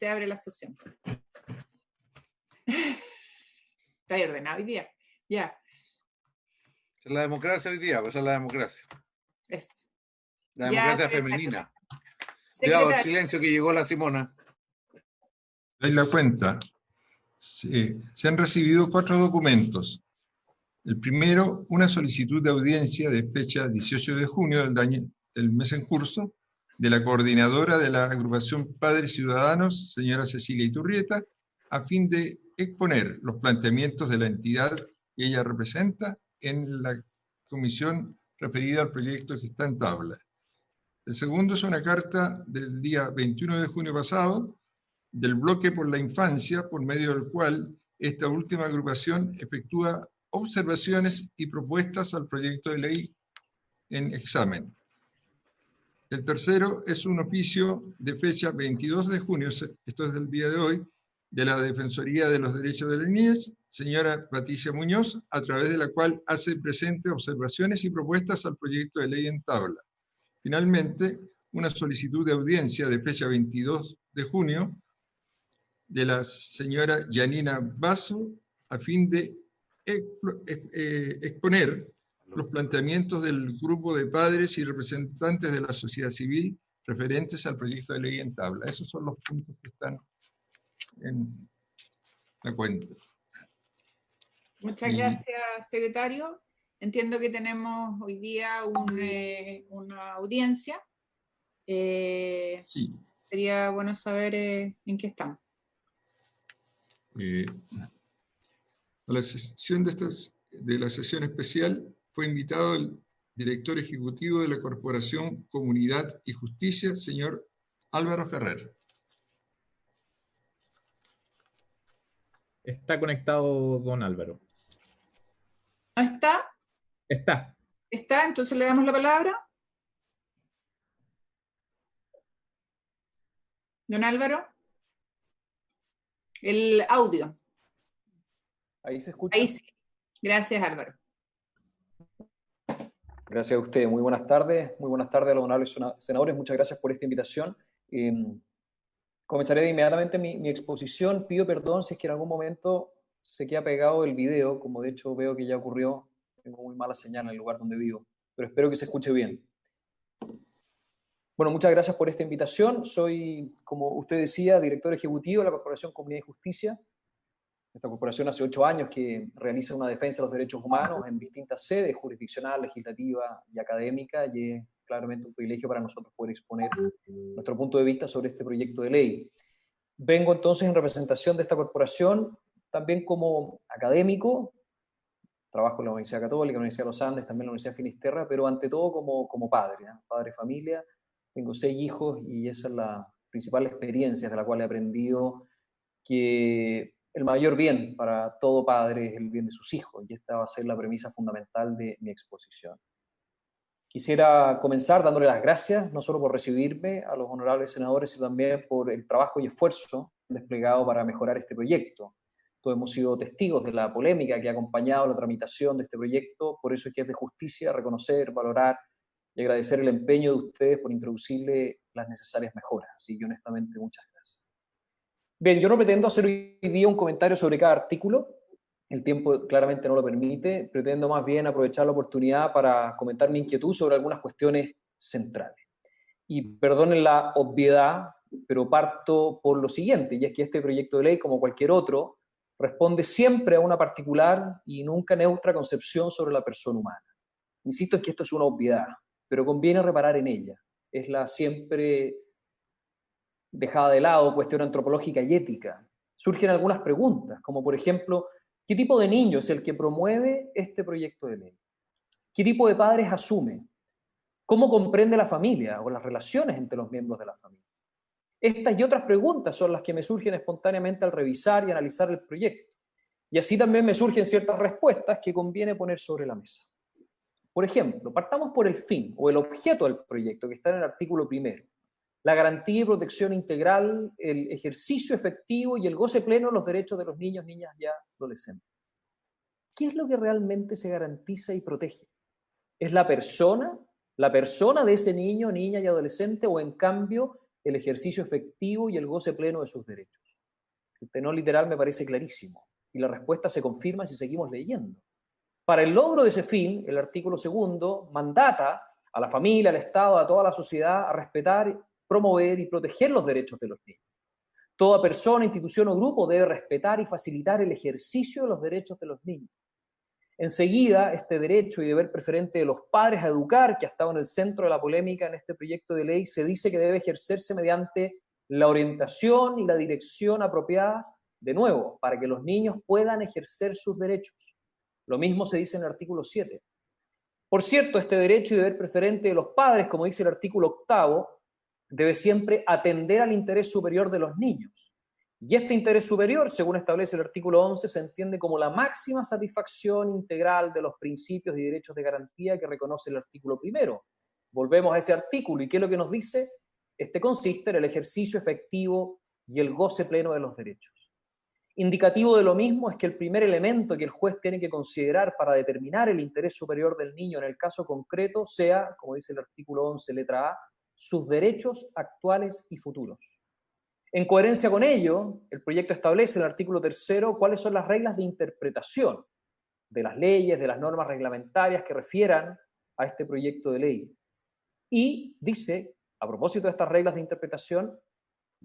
se abre la sesión. Está ordenado hoy día. Ya. Es la democracia hoy día, pues es la democracia. Es. La democracia femenina. Cuidado, silencio que llegó la Simona. Doy la cuenta. Se han recibido 4 documentos. El primero, una solicitud de audiencia de fecha 18 de junio del mes en curso, de la coordinadora de la agrupación Padres Ciudadanos, señora Cecilia Iturrieta, a fin de exponer los planteamientos de la entidad que ella representa en la comisión referida al proyecto que está en tabla. El segundo es una carta del día 21 de junio pasado, del Bloque por la Infancia, por medio del cual esta última agrupación efectúa observaciones y propuestas al proyecto de ley en examen. El tercero es un oficio de fecha 22 de junio, esto es del día de hoy, de la Defensoría de los Derechos de la Niñez, señora Patricia Muñoz, a través de la cual hace presente observaciones y propuestas al proyecto de ley en tabla. Finalmente, una solicitud de audiencia de fecha 22 de junio de la señora Yanina Basso, a fin de exponer los planteamientos del grupo de padres y representantes de la sociedad civil referentes al proyecto de ley en tabla. Esos son los puntos que están en la cuenta. Muchas gracias, secretario. Entiendo que tenemos hoy día una audiencia. Sí. Sería bueno saber en qué estamos. A la sesión de la sesión especial fue invitado el director ejecutivo de la Corporación Comunidad y Justicia, señor Álvaro Ferrer. Está conectado don Álvaro. ¿No está? Está. ¿Está? Entonces le damos la palabra. Don Álvaro. El audio. Ahí se escucha. Ahí sí. Gracias, Álvaro. Gracias a usted. Muy buenas tardes. Muy buenas tardes a los honorables senadores. Muchas gracias por esta invitación. Comenzaré inmediatamente mi exposición. Pido perdón si es que en algún momento se queda pegado el video, como de hecho veo que ya ocurrió. Tengo muy mala señal en el lugar donde vivo, pero espero que se escuche bien. Bueno, muchas gracias por esta invitación. Soy, como usted decía, director ejecutivo de la Corporación Comunidad y Justicia. Esta corporación hace 8 años que realiza una defensa de los derechos humanos en distintas sedes jurisdiccional, legislativa y académica, y es claramente un privilegio para nosotros poder exponer nuestro punto de vista sobre este proyecto de ley. Vengo entonces en representación de esta corporación, también como académico, trabajo en la Universidad Católica, en la Universidad de los Andes, también en la Universidad de Finisterra, pero ante todo como padre, padre de familia. Tengo 6 hijos y esa es la principal experiencia de la cual he aprendido que el mayor bien para todo padre es el bien de sus hijos, y esta va a ser la premisa fundamental de mi exposición. Quisiera comenzar dándole las gracias, no solo por recibirme a los honorables senadores, sino también por el trabajo y esfuerzo desplegado para mejorar este proyecto. Todos hemos sido testigos de la polémica que ha acompañado la tramitación de este proyecto, por eso es que es de justicia reconocer, valorar y agradecer el empeño de ustedes por introducirle las necesarias mejoras. Así que honestamente, muchas gracias. Bien, yo no pretendo hacer hoy día un comentario sobre cada artículo, el tiempo claramente no lo permite, pretendo más bien aprovechar la oportunidad para comentar mi inquietud sobre algunas cuestiones centrales. Y perdonen la obviedad, pero parto por lo siguiente, y es que este proyecto de ley, como cualquier otro, responde siempre a una particular y nunca neutra concepción sobre la persona humana. Insisto en que esto es una obviedad, pero conviene reparar en ella. Es la siempre dejada de lado cuestión antropológica y ética. Surgen algunas preguntas, como por ejemplo, ¿qué tipo de niño es el que promueve este proyecto de ley? ¿Qué tipo de padres asume? ¿Cómo comprende la familia o las relaciones entre los miembros de la familia? Estas y otras preguntas son las que me surgen espontáneamente al revisar y analizar el proyecto. Y así también me surgen ciertas respuestas que conviene poner sobre la mesa. Por ejemplo, partamos por el fin o el objeto del proyecto, que está en el artículo 1. La garantía y protección integral, el ejercicio efectivo y el goce pleno de los derechos de los niños, niñas y adolescentes. ¿Qué es lo que realmente se garantiza y protege? ¿Es la persona de ese niño, niña y adolescente, o en cambio el ejercicio efectivo y el goce pleno de sus derechos. El tenor literal me parece clarísimo, y la respuesta se confirma si seguimos leyendo. Para el logro de ese fin, el artículo 2 mandata a la familia, al Estado, a toda la sociedad a respetar, promover y proteger los derechos de los niños. Toda persona, institución o grupo debe respetar y facilitar el ejercicio de los derechos de los niños. Enseguida, este derecho y deber preferente de los padres a educar, que ha estado en el centro de la polémica en este proyecto de ley, se dice que debe ejercerse mediante la orientación y la dirección apropiadas, de nuevo, para que los niños puedan ejercer sus derechos. Lo mismo se dice en el artículo 7. Por cierto, este derecho y deber preferente de los padres, como dice el artículo 8, debe siempre atender al interés superior de los niños. Y este interés superior, según establece el artículo 11, se entiende como la máxima satisfacción integral de los principios y derechos de garantía que reconoce el artículo 1. Volvemos a ese artículo, ¿y qué es lo que nos dice? Este consiste en el ejercicio efectivo y el goce pleno de los derechos. Indicativo de lo mismo es que el primer elemento que el juez tiene que considerar para determinar el interés superior del niño en el caso concreto sea, como dice el artículo 11, letra A, sus derechos actuales y futuros. En coherencia con ello, el proyecto establece en el artículo 3 cuáles son las reglas de interpretación de las leyes, de las normas reglamentarias que refieran a este proyecto de ley. Y dice, a propósito de estas reglas de interpretación,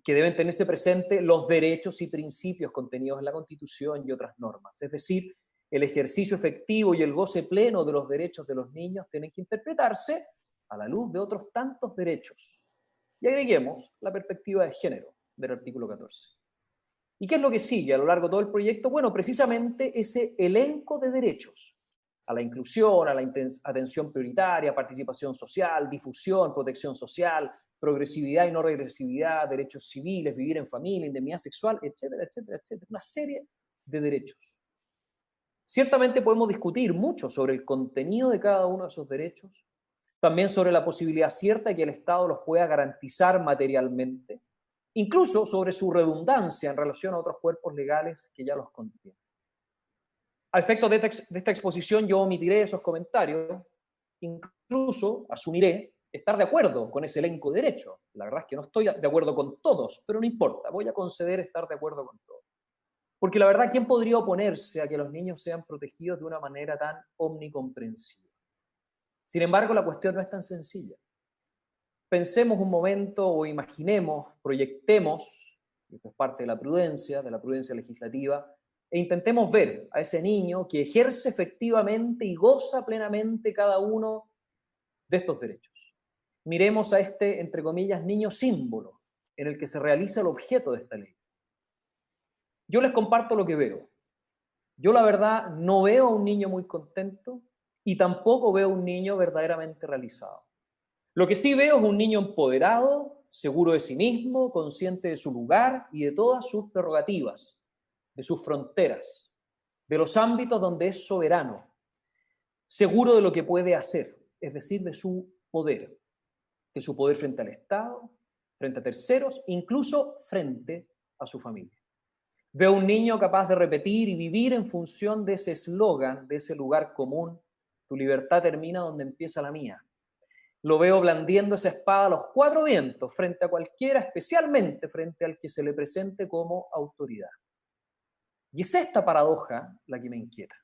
que deben tenerse presente los derechos y principios contenidos en la Constitución y otras normas. Es decir, el ejercicio efectivo y el goce pleno de los derechos de los niños tienen que interpretarse a la luz de otros tantos derechos. Y agreguemos la perspectiva de género del artículo 14. ¿Y qué es lo que sigue a lo largo de todo el proyecto? Bueno, precisamente ese elenco de derechos a la inclusión, a la atención prioritaria, participación social, difusión, protección social, progresividad y no regresividad, derechos civiles, vivir en familia, indemnidad sexual, etcétera, etcétera, etcétera. Una serie de derechos. Ciertamente podemos discutir mucho sobre el contenido de cada uno de esos derechos, también sobre la posibilidad cierta de que el Estado los pueda garantizar materialmente, incluso sobre su redundancia en relación a otros cuerpos legales que ya los contienen. A efectos de esta exposición yo omitiré esos comentarios, incluso asumiré estar de acuerdo con ese elenco de derechos. La verdad es que no estoy de acuerdo con todos, pero no importa, voy a conceder estar de acuerdo con todos. Porque la verdad, ¿quién podría oponerse a que los niños sean protegidos de una manera tan omnicomprensiva? Sin embargo, la cuestión no es tan sencilla. Pensemos un momento o imaginemos, proyectemos, y esto es parte de la prudencia legislativa, e intentemos ver a ese niño que ejerce efectivamente y goza plenamente cada uno de estos derechos. Miremos a este, entre comillas, niño símbolo en el que se realiza el objeto de esta ley. Yo les comparto lo que veo. Yo, la verdad, no veo a un niño muy contento y tampoco veo a un niño verdaderamente realizado. Lo que sí veo es un niño empoderado, seguro de sí mismo, consciente de su lugar y de todas sus prerrogativas, de sus fronteras, de los ámbitos donde es soberano, seguro de lo que puede hacer, es decir, de su poder frente al Estado, frente a terceros, incluso frente a su familia. Veo un niño capaz de repetir y vivir en función de ese eslogan, de ese lugar común: tu libertad termina donde empieza la mía. Lo veo blandiendo esa espada a los 4 vientos frente a cualquiera, especialmente frente al que se le presente como autoridad. Y es esta paradoja la que me inquieta,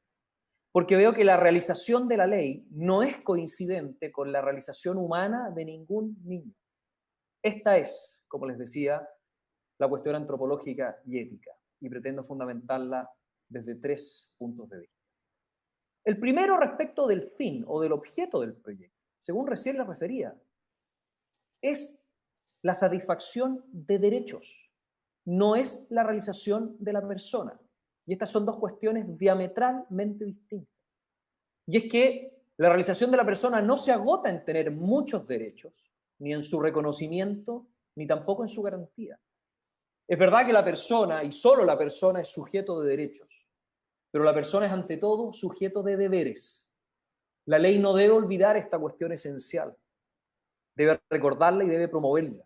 porque veo que la realización de la ley no es coincidente con la realización humana de ningún niño. Esta es, como les decía, la cuestión antropológica y ética, y pretendo fundamentarla desde 3 puntos de vista. El primero, respecto del fin o del objeto del proyecto, según recién les refería, es la satisfacción de derechos, no es la realización de la persona. Y estas son 2 cuestiones diametralmente distintas. Y es que la realización de la persona no se agota en tener muchos derechos, ni en su reconocimiento, ni tampoco en su garantía. Es verdad que la persona, y solo la persona, es sujeto de derechos, pero la persona es ante todo sujeto de deberes. La ley no debe olvidar esta cuestión esencial. Debe recordarla y debe promoverla.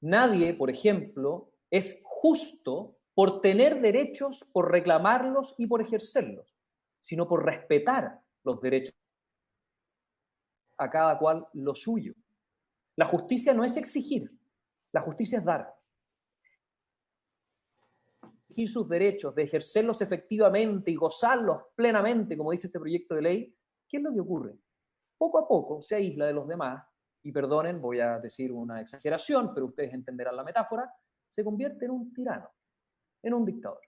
Nadie, por ejemplo, es justo por tener derechos, por reclamarlos y por ejercerlos, sino por respetar los derechos a cada cual lo suyo. La justicia no es exigir, La justicia es dar. Exigir sus derechos, de ejercerlos efectivamente y gozarlos plenamente, como dice este proyecto de ley, ¿qué es lo que ocurre? Poco a poco se aísla de los demás, y perdonen, voy a decir una exageración, pero ustedes entenderán la metáfora, se convierte en un tirano, en un dictador.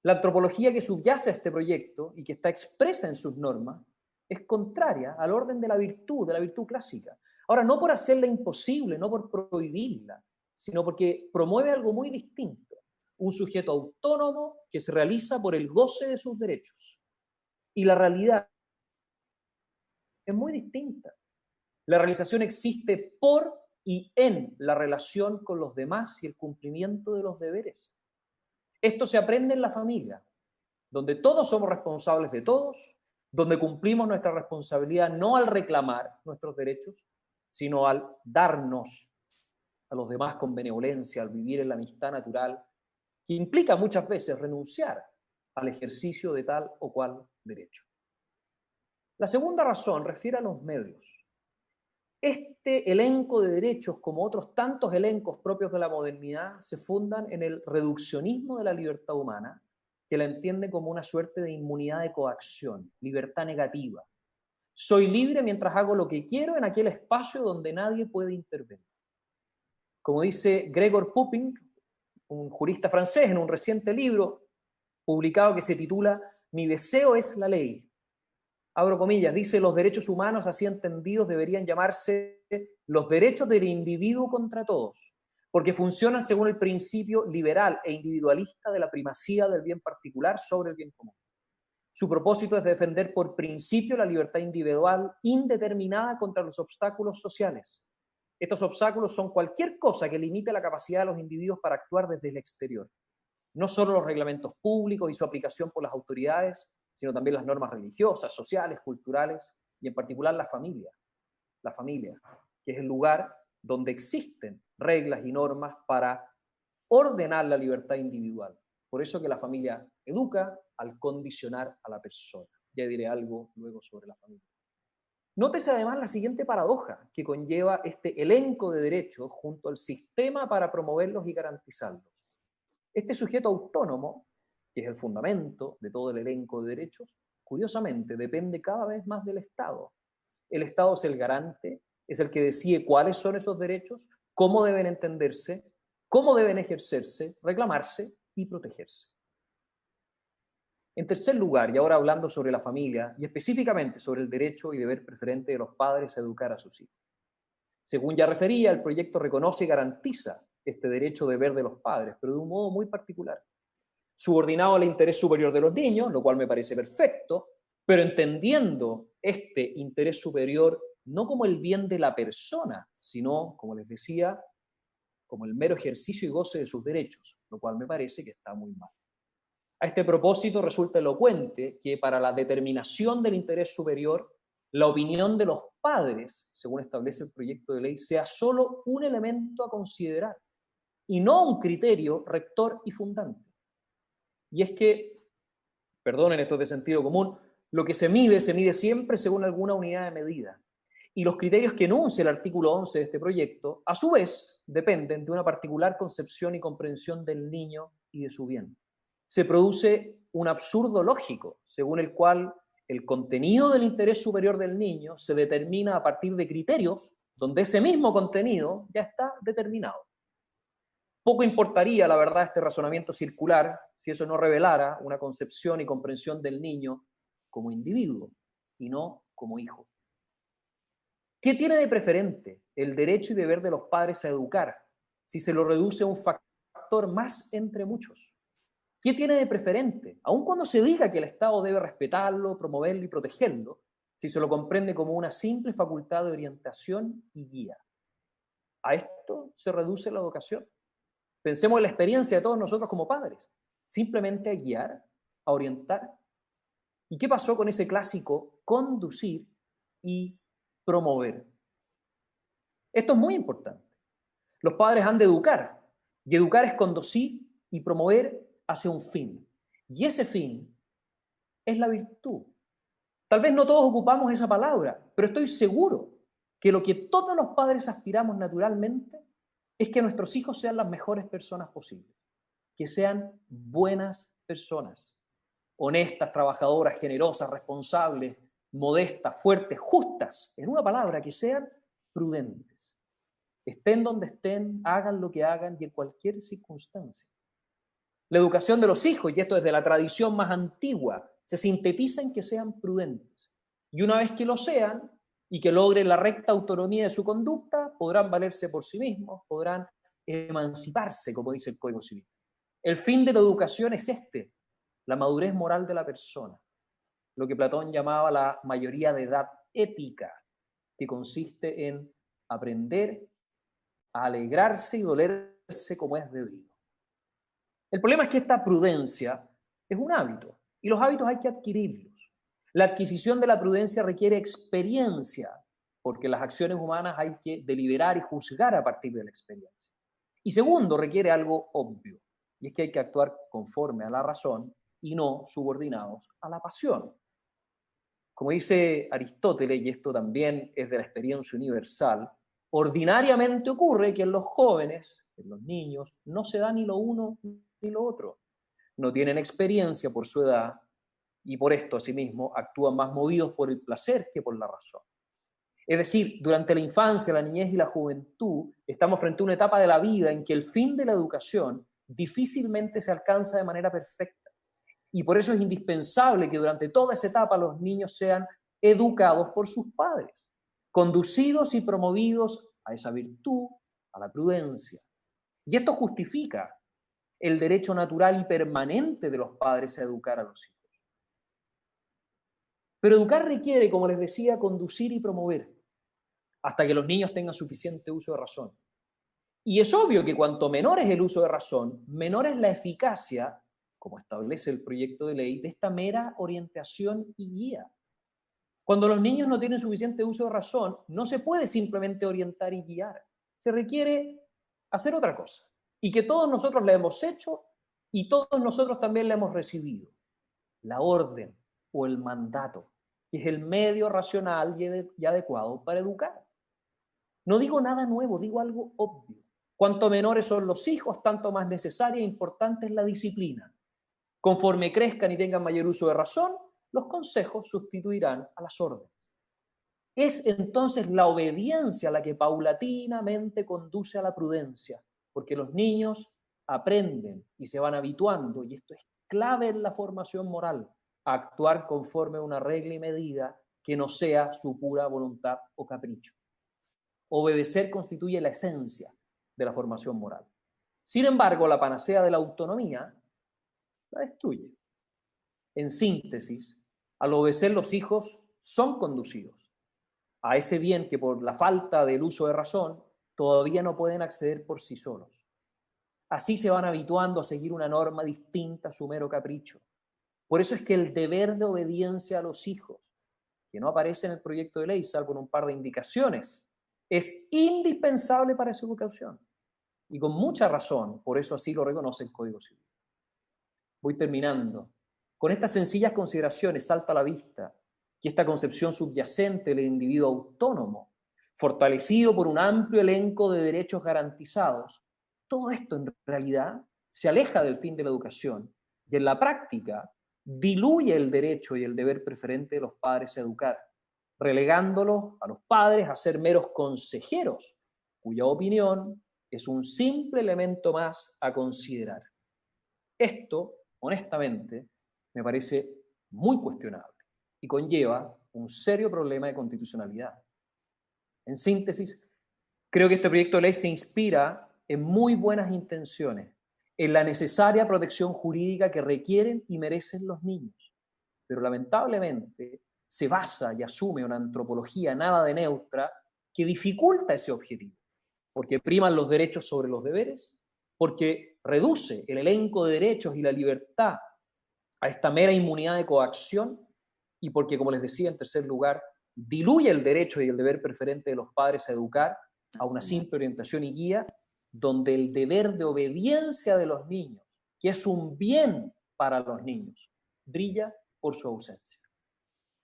La antropología que subyace a este proyecto y que está expresa en sus normas es contraria al orden de la virtud clásica. Ahora, no por hacerla imposible, no por prohibirla, sino porque promueve algo muy distinto, un sujeto autónomo que se realiza por el goce de sus derechos. Y la realidad es muy distinta. La realización existe por y en la relación con los demás y el cumplimiento de los deberes. Esto se aprende en la familia, donde todos somos responsables de todos, donde cumplimos nuestra responsabilidad no al reclamar nuestros derechos, sino al darnos a los demás con benevolencia, al vivir en la amistad natural, que implica muchas veces renunciar al ejercicio de tal o cual derecho. La segunda razón refiere a los medios. Este elenco de derechos, como otros tantos elencos propios de la modernidad, se fundan en el reduccionismo de la libertad humana, que la entiende como una suerte de inmunidad de coacción, libertad negativa. Soy libre mientras hago lo que quiero en aquel espacio donde nadie puede intervenir. Como dice Gregor Pouping, un jurista francés, en un reciente libro publicado que se titula Mi deseo es la ley. Abro comillas, dice, los derechos humanos así entendidos deberían llamarse los derechos del individuo contra todos, porque funcionan según el principio liberal e individualista de la primacía del bien particular sobre el bien común. Su propósito es defender por principio la libertad individual indeterminada contra los obstáculos sociales. Estos obstáculos son cualquier cosa que limite la capacidad de los individuos para actuar desde el exterior. No solo los reglamentos públicos y su aplicación por las autoridades, sino también las normas religiosas, sociales, culturales, y en particular la familia, que es el lugar donde existen reglas y normas para ordenar la libertad individual. Por eso que la familia educa al condicionar a la persona. Ya diré algo luego sobre la familia. Nótese además la siguiente paradoja que conlleva este elenco de derechos junto al sistema para promoverlos y garantizarlos. Este sujeto autónomo, que es el fundamento de todo el elenco de derechos, curiosamente depende cada vez más del Estado. El Estado es el garante, es el que decide cuáles son esos derechos, cómo deben entenderse, cómo deben ejercerse, reclamarse y protegerse. En tercer lugar, y ahora hablando sobre la familia, y específicamente sobre el derecho y deber preferente de los padres a educar a sus hijos. Según ya refería, el proyecto reconoce y garantiza este derecho-deber de los padres, pero de un modo muy particular. Subordinado al interés superior de los niños, lo cual me parece perfecto, pero entendiendo este interés superior no como el bien de la persona, sino, como les decía, como el mero ejercicio y goce de sus derechos, lo cual me parece que está muy mal. A este propósito resulta elocuente que para la determinación del interés superior, la opinión de los padres, según establece el proyecto de ley, sea solo un elemento a considerar y no un criterio rector y fundante. Y es que, perdonen, esto es de sentido común, lo que se mide siempre según alguna unidad de medida. Y los criterios que enuncia el artículo 11 de este proyecto, a su vez, dependen de una particular concepción y comprensión del niño y de su bien. Se produce un absurdo lógico, según el cual el contenido del interés superior del niño se determina a partir de criterios donde ese mismo contenido ya está determinado. Poco importaría, la verdad, este razonamiento circular si eso no revelara una concepción y comprensión del niño como individuo y no como hijo. ¿Qué tiene de preferente el derecho y deber de los padres a educar si se lo reduce a un factor más entre muchos? ¿Qué tiene de preferente, aun cuando se diga que el Estado debe respetarlo, promoverlo y protegerlo, si se lo comprende como una simple facultad de orientación y guía? A esto se reduce la educación. Pensemos en la experiencia de todos nosotros como padres. Simplemente a guiar, a orientar. ¿Y qué pasó con ese clásico conducir y promover? Esto es muy importante. Los padres han de educar, y educar es conducir y promover hacia un fin. Y ese fin es la virtud. Tal vez no todos ocupamos esa palabra, pero estoy seguro que lo que todos los padres aspiramos naturalmente es que nuestros hijos sean las mejores personas posibles, que sean buenas personas, honestas, trabajadoras, generosas, responsables, modestas, fuertes, justas, en una palabra, que sean prudentes. Estén donde estén, hagan lo que hagan y en cualquier circunstancia. La educación de los hijos, y esto desde la tradición más antigua, se sintetiza en que sean prudentes. Y una vez que lo sean y que logren la recta autonomía de su conducta, podrán valerse por sí mismos, podrán emanciparse, como dice el Código Civil. El fin de la educación es la madurez moral de la persona, lo que Platón llamaba la mayoría de edad ética, que consiste en aprender a alegrarse y dolerse como es debido. El problema es que esta prudencia es un hábito, y los hábitos hay que adquirirlos. La adquisición de la prudencia requiere experiencia, porque las acciones humanas hay que deliberar y juzgar a partir de la experiencia. Y segundo, requiere algo obvio, y es que hay que actuar conforme a la razón y no subordinados a la pasión. Como dice Aristóteles, y esto también es de la experiencia universal, ordinariamente ocurre que en los jóvenes, en los niños, no se da ni lo uno ni lo otro. No tienen experiencia por su edad y por esto, asimismo, actúan más movidos por el placer que por la razón. Es decir, durante la infancia, la niñez y la juventud, estamos frente a una etapa de la vida en que el fin de la educación difícilmente se alcanza de manera perfecta. Y por eso es indispensable que durante toda esa etapa los niños sean educados por sus padres, conducidos y promovidos a esa virtud, a la prudencia. Y esto justifica el derecho natural y permanente de los padres a educar a los hijos. Pero educar requiere, como les decía, conducir y promover, hasta que los niños tengan suficiente uso de razón. Y es obvio que cuanto menor es el uso de razón, menor es la eficacia, como establece el proyecto de ley, de esta mera orientación y guía. Cuando los niños no tienen suficiente uso de razón, no se puede simplemente orientar y guiar. Se requiere hacer otra cosa, y que todos nosotros la hemos hecho y todos nosotros también la hemos recibido: la orden o el mandato, que es el medio racional y adecuado para educar. No digo nada nuevo, digo algo obvio. Cuanto menores son los hijos, tanto más necesaria e importante es la disciplina. Conforme crezcan y tengan mayor uso de razón, los consejos sustituirán a las órdenes. Es entonces la obediencia la que paulatinamente conduce a la prudencia, porque los niños aprenden y se van habituando, y esto es clave en la formación moral, a actuar conforme a una regla y medida que no sea su pura voluntad o capricho. Obedecer constituye la esencia de la formación moral. Sin embargo, la panacea de la autonomía la destruye. En síntesis, al obedecer, los hijos son conducidos a ese bien que por la falta del uso de razón todavía no pueden acceder por sí solos. Así se van habituando a seguir una norma distinta a su mero capricho. Por eso es que el deber de obediencia a los hijos, que no aparece en el proyecto de ley, salvo en un par de indicaciones, es indispensable para su educación. Y con mucha razón, por eso así lo reconoce el Código Civil. Voy terminando. Con estas sencillas consideraciones salta a la vista que esta concepción subyacente del individuo autónomo, fortalecido por un amplio elenco de derechos garantizados, todo esto en realidad se aleja del fin de la educación y en la práctica diluye el derecho y el deber preferente de los padres a educar, relegándolos a los padres a ser meros consejeros, cuya opinión es un simple elemento más a considerar. Esto, honestamente, me parece muy cuestionable y conlleva un serio problema de constitucionalidad. En síntesis, creo que este proyecto de ley se inspira en muy buenas intenciones, en la necesaria protección jurídica que requieren y merecen los niños, pero lamentablemente se basa y asume una antropología nada de neutra que dificulta ese objetivo, porque priman los derechos sobre los deberes, porque reduce el elenco de derechos y la libertad a esta mera inmunidad de coacción, y porque, como les decía, en tercer lugar, diluye el derecho y el deber preferente de los padres a educar a una simple orientación y guía, donde el deber de obediencia de los niños, que es un bien para los niños, brilla por su ausencia.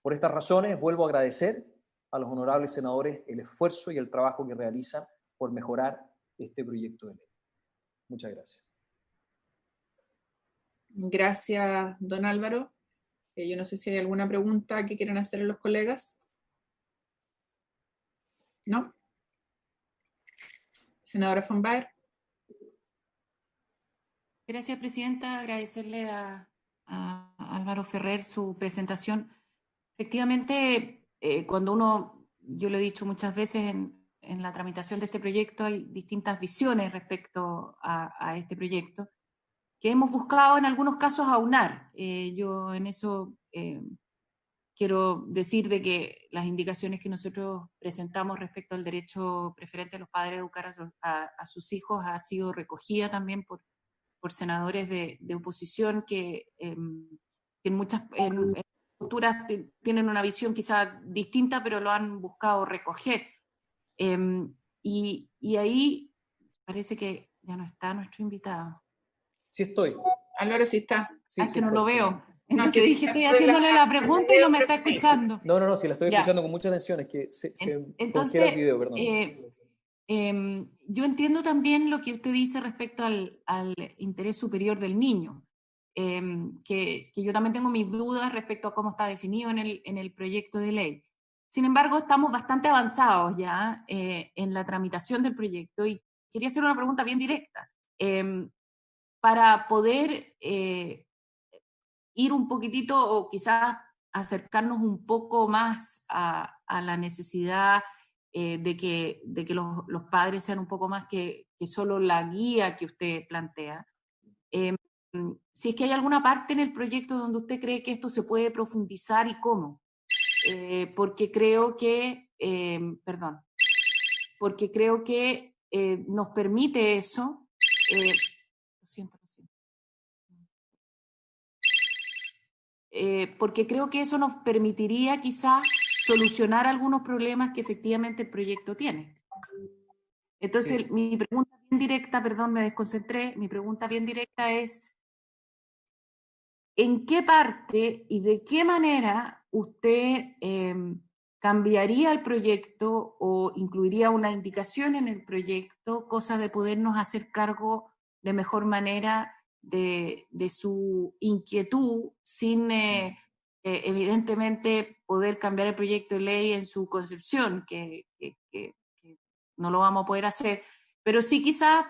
Por estas razones, vuelvo a agradecer a los honorables senadores el esfuerzo y el trabajo que realizan por mejorar este proyecto de ley. Muchas gracias. Gracias, don Álvaro. Yo no sé si hay alguna pregunta que quieran hacer los colegas. ¿No? Senadora von Baer. Gracias, presidenta. Agradecerle a Álvaro Ferrer su presentación. Efectivamente, yo lo he dicho muchas veces en la tramitación de este proyecto, hay distintas visiones respecto a este proyecto que hemos buscado en algunos casos aunar. Yo en eso quiero decir de que las indicaciones que nosotros presentamos respecto al derecho preferente de los padres a educar a sus hijos ha sido recogida también por senadores de oposición que en muchas posturas tienen una visión quizá distinta, pero lo han buscado recoger. Y ahí parece que ya no está nuestro invitado. Sí estoy. Álvaro sí está. Sí, que no lo veo. No, Entonces que dije, estoy haciéndole la pregunta y no me está escuchando. No, sí, la estoy Ya. escuchando con mucha atención, es que se Entonces, congela el video, perdón. yo entiendo también lo que usted dice respecto al interés superior del niño, que yo también tengo mis dudas respecto a cómo está definido en el proyecto de ley. Sin embargo, estamos bastante avanzados ya en la tramitación del proyecto y quería hacer una pregunta bien directa. Para poder ir un poquitito o quizás acercarnos un poco más a la necesidad de que los padres sean un poco más que solo la guía que usted plantea. Si es que hay alguna parte en el proyecto donde usted cree que esto se puede profundizar y cómo. Porque creo que, porque creo que nos permite eso. Lo siento. Porque creo que eso nos permitiría quizás solucionar algunos problemas que efectivamente el proyecto tiene. Entonces, Sí. mi pregunta bien directa, perdón, me desconcentré, mi pregunta bien directa es, ¿en qué parte y de qué manera usted cambiaría el proyecto o incluiría una indicación en el proyecto, cosa de podernos hacer cargo de mejor manera de su inquietud sin evidentemente poder cambiar el proyecto de ley en su concepción, que no lo vamos a poder hacer, pero sí quizás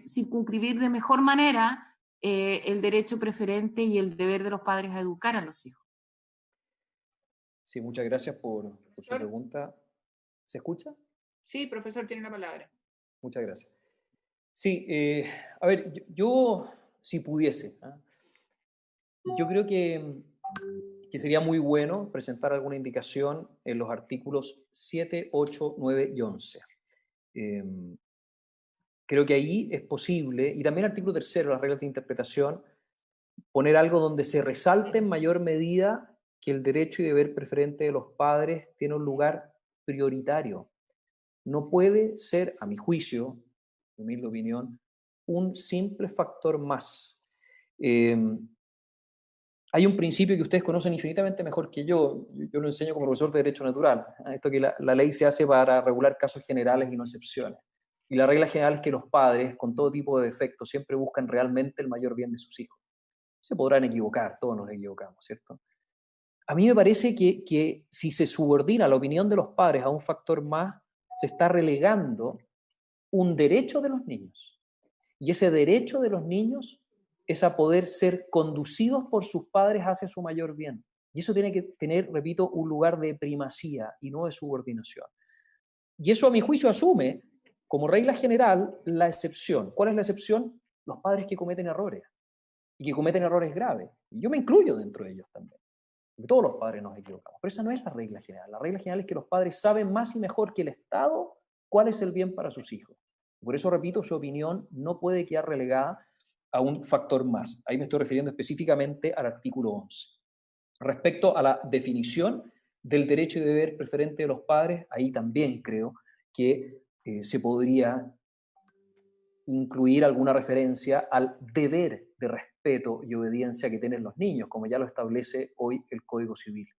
circunscribir de mejor manera el derecho preferente y el deber de los padres a educar a los hijos? Sí, muchas gracias por su pregunta. ¿Se escucha? Sí, profesor, tiene la palabra. Muchas gracias. Sí, a ver, yo si pudiese, yo creo que sería muy bueno presentar alguna indicación en los artículos 7, 8, 9 y 11. Creo que ahí es posible, y también el artículo 3, las reglas de interpretación, poner algo donde se resalte en mayor medida que el derecho y deber preferente de los padres tiene un lugar prioritario. No puede ser, a mi juicio, mi humilde opinión, un simple factor más. Hay un principio que ustedes conocen infinitamente mejor que yo lo enseño como profesor de Derecho Natural, esto que la ley se hace para regular casos generales y no excepciones. Y la regla general es que los padres, con todo tipo de defectos, siempre buscan realmente el mayor bien de sus hijos. Se podrán equivocar, todos nos equivocamos, ¿cierto? A mí me parece que si se subordina la opinión de los padres a un factor más, se está relegando un derecho de los niños. Y ese derecho de los niños es a poder ser conducidos por sus padres hacia su mayor bien. Y eso tiene que tener, repito, un lugar de primacía y no de subordinación. Y eso, a mi juicio, asume como regla general la excepción. ¿Cuál es la excepción? Los padres que cometen errores y que cometen errores graves. Y yo me incluyo dentro de ellos también. Porque todos los padres nos equivocamos. Pero esa no es la regla general. La regla general es que los padres saben más y mejor que el Estado cuál es el bien para sus hijos. Por eso, repito, su opinión no puede quedar relegada a un factor más. Ahí me estoy refiriendo específicamente al artículo 11. Respecto a la definición del derecho y deber preferente de los padres, ahí también creo que se podría incluir alguna referencia al deber de respeto y obediencia que tienen los niños, como ya lo establece hoy el Código Civil.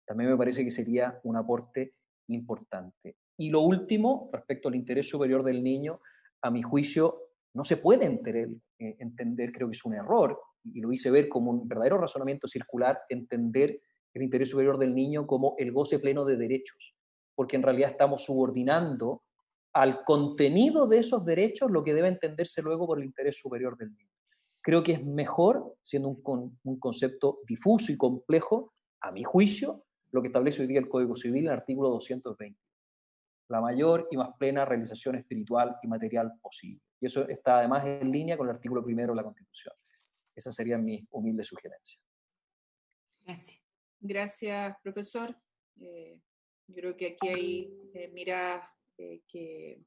También me parece que sería un aporte importante. Y lo último, respecto al interés superior del niño, a mi juicio, no se puede entender, creo que es un error, y lo hice ver como un verdadero razonamiento circular, entender el interés superior del niño como el goce pleno de derechos, porque en realidad estamos subordinando al contenido de esos derechos lo que debe entenderse luego por el interés superior del niño. Creo que es mejor, siendo un concepto difuso y complejo, a mi juicio, lo que establece hoy día el Código Civil en el artículo 220. La mayor y más plena realización espiritual y material posible. Y eso está además en línea con el artículo 1 de la Constitución. Esa sería mi humilde sugerencia. Gracias. Gracias, profesor. Yo creo que aquí hay miradas que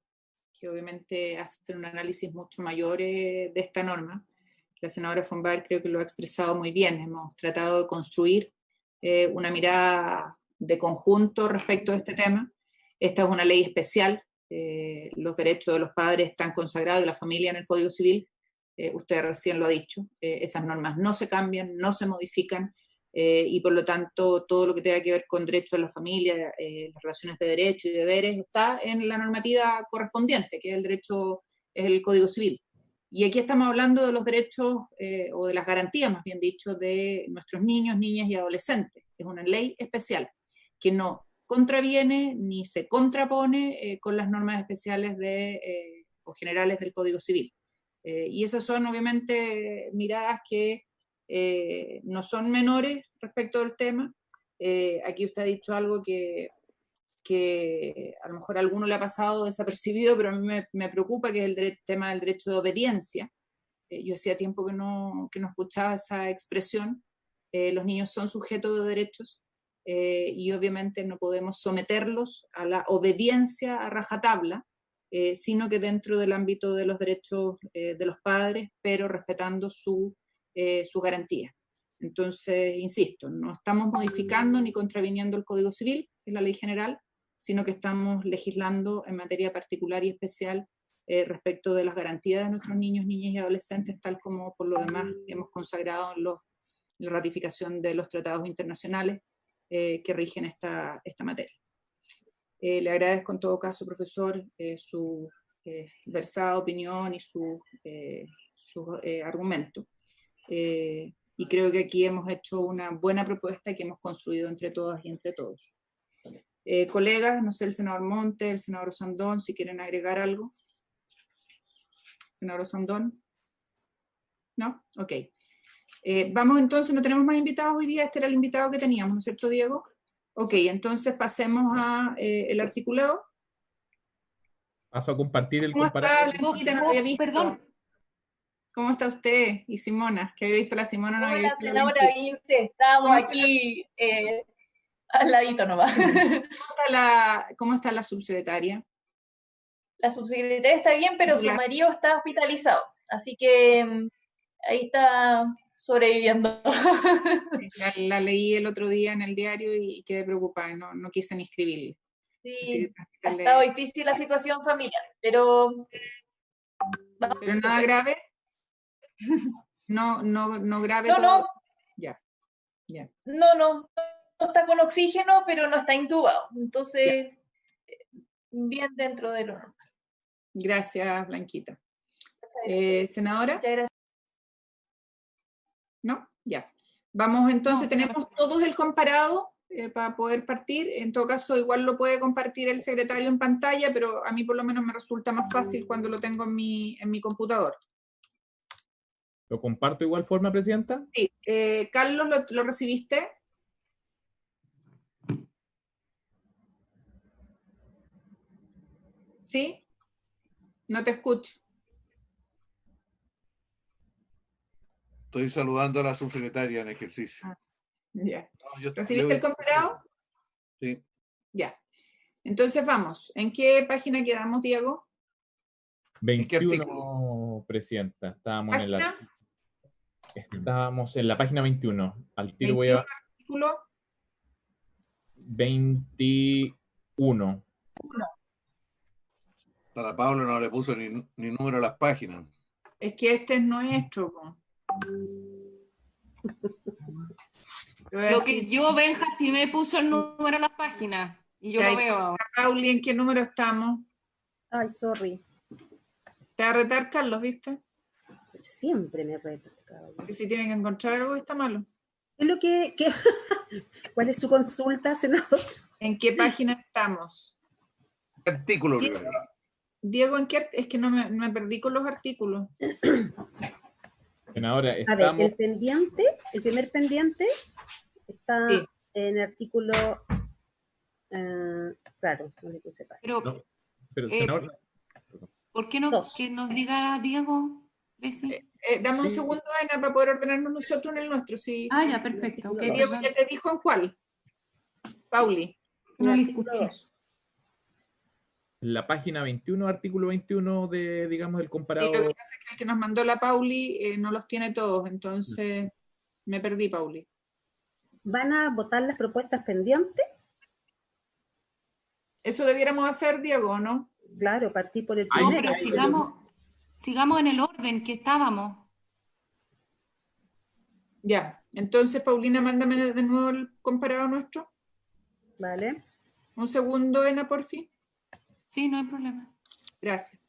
obviamente hacen un análisis mucho mayor de esta norma. La senadora von Baer creo que lo ha expresado muy bien. Hemos tratado de construir una mirada de conjunto respecto a este tema. Esta es una ley especial. Los derechos de los padres están consagrados y la familia en el Código Civil. Usted recién lo ha dicho. Esas normas no se cambian, no se modifican. Y por lo tanto todo lo que tenga que ver con derechos de la familia, las relaciones de derechos y deberes, está en la normativa correspondiente, que es el Código Civil. Y aquí estamos hablando de los derechos, o de las garantías, más bien dicho, de nuestros niños, niñas y adolescentes. Es una ley especial que no contraviene ni se contrapone con las normas especiales o generales del Código Civil. Y esas son obviamente miradas que no son menores respecto del tema. Aquí usted ha dicho algo que a lo mejor a alguno le ha pasado desapercibido, pero a mí me preocupa, que es el tema del derecho de obediencia. Yo hacía tiempo que no escuchaba esa expresión. Los niños son sujetos de derechos y obviamente no podemos someterlos a la obediencia a rajatabla, sino que dentro del ámbito de los derechos de los padres, pero respetando su garantía. Entonces, insisto, no estamos modificando ni contraviniendo el Código Civil, que es la ley general, sino que estamos legislando en materia particular y especial respecto de las garantías de nuestros niños, niñas y adolescentes, tal como por lo demás hemos consagrado en la ratificación de los tratados internacionales que rigen esta materia. Le agradezco en todo caso, profesor, su versada opinión y su argumento. Y creo que aquí hemos hecho una buena propuesta que hemos construido entre todas y entre todos. Colegas, no sé, el senador Monte, el senador Osandón, si quieren agregar algo. Senador Osandón. ¿No? Ok. Vamos entonces, no tenemos más invitados hoy día, este era el invitado que teníamos, ¿no es cierto, Diego? Ok, entonces pasemos a el articulado. Paso a compartir el ¿Cómo está, comparativo. Blanquita? No había visto. Perdón. ¿Cómo está usted? Y Simona, que había visto la Simona, no había Hola, visto la senadora, Blanquita. bien usted. Estábamos ¿Cómo aquí al ladito nomás. ¿Cómo está la subsecretaria? La subsecretaria está bien, pero su marido está hospitalizado. Así que ahí está sobreviviendo. La leí el otro día en el diario y quedé preocupada, no quise ni escribirle. Sí, ha estado difícil la situación familiar, pero... ¿Pero nada grave? No grave No, todo. no. Ya. No está con oxígeno, pero no está intubado. Entonces, bien dentro de lo normal. Gracias, Blanquita. ¿Senadora? Muchas gracias. ¿No? Ya. Vamos entonces, No, tenemos todos el comparado para poder partir. En todo caso, igual lo puede compartir el secretario en pantalla, pero a mí por lo menos me resulta más fácil cuando lo tengo en mi computador. ¿Lo comparto de igual forma, Presidenta? Sí. Carlos, ¿lo recibiste? ¿Sí? No te escucho. Estoy saludando a la subsecretaria en ejercicio. Ya. No, ¿Recibiste el comparado? Sí. Ya. Entonces vamos. ¿En qué página quedamos, Diego? 21, Presidenta. Estábamos en la página 21. Al tiro voy a... Artículo 21. A la Paula no le puso ni número a las páginas. Es que este es nuestro. Lo que yo, Benja, sí me puso el número a las páginas. Y yo lo veo ahora. Pauli, ¿en qué número estamos? Ay, sorry. Te va a retar, Carlos, ¿viste? Siempre me reto, cabrón. Porque si tienen que encontrar algo que está malo. ¿Qué es lo que ¿Cuál es su consulta, senador? ¿En qué página estamos? Artículo Diego, primero. Diego, ¿en qué? Es que no me perdí con los artículos. Senadora, A ver, estamos... el primer pendiente está Sí. en el artículo, claro, no le puse para. Pero, No, pero, Eh, senadora, ¿por qué no Dos. que nos diga Diego, Presi? Dame un Sí. segundo, Ana, para poder ordenarnos nosotros en el nuestro. Sí. Ah, ya, perfecto. ok, Diego, perdón, ¿ya te dijo en cuál? Pauli. que no le Artículo escuché. 2. la página 21, artículo 21 de, digamos, el Sí, comparado... lo que pasa es que el que nos mandó la Pauli no los tiene todos, entonces me perdí, Pauli. ¿Van a votar las propuestas pendientes? Eso debiéramos hacer, Diego, ¿no? Claro, partí por el Ay, No, primero. pero sigamos en el orden que estábamos. Ya. Entonces, Paulina, mándame de nuevo el comparado nuestro. Vale. Un segundo, Ana, por fin. Sí, no hay problema. Gracias.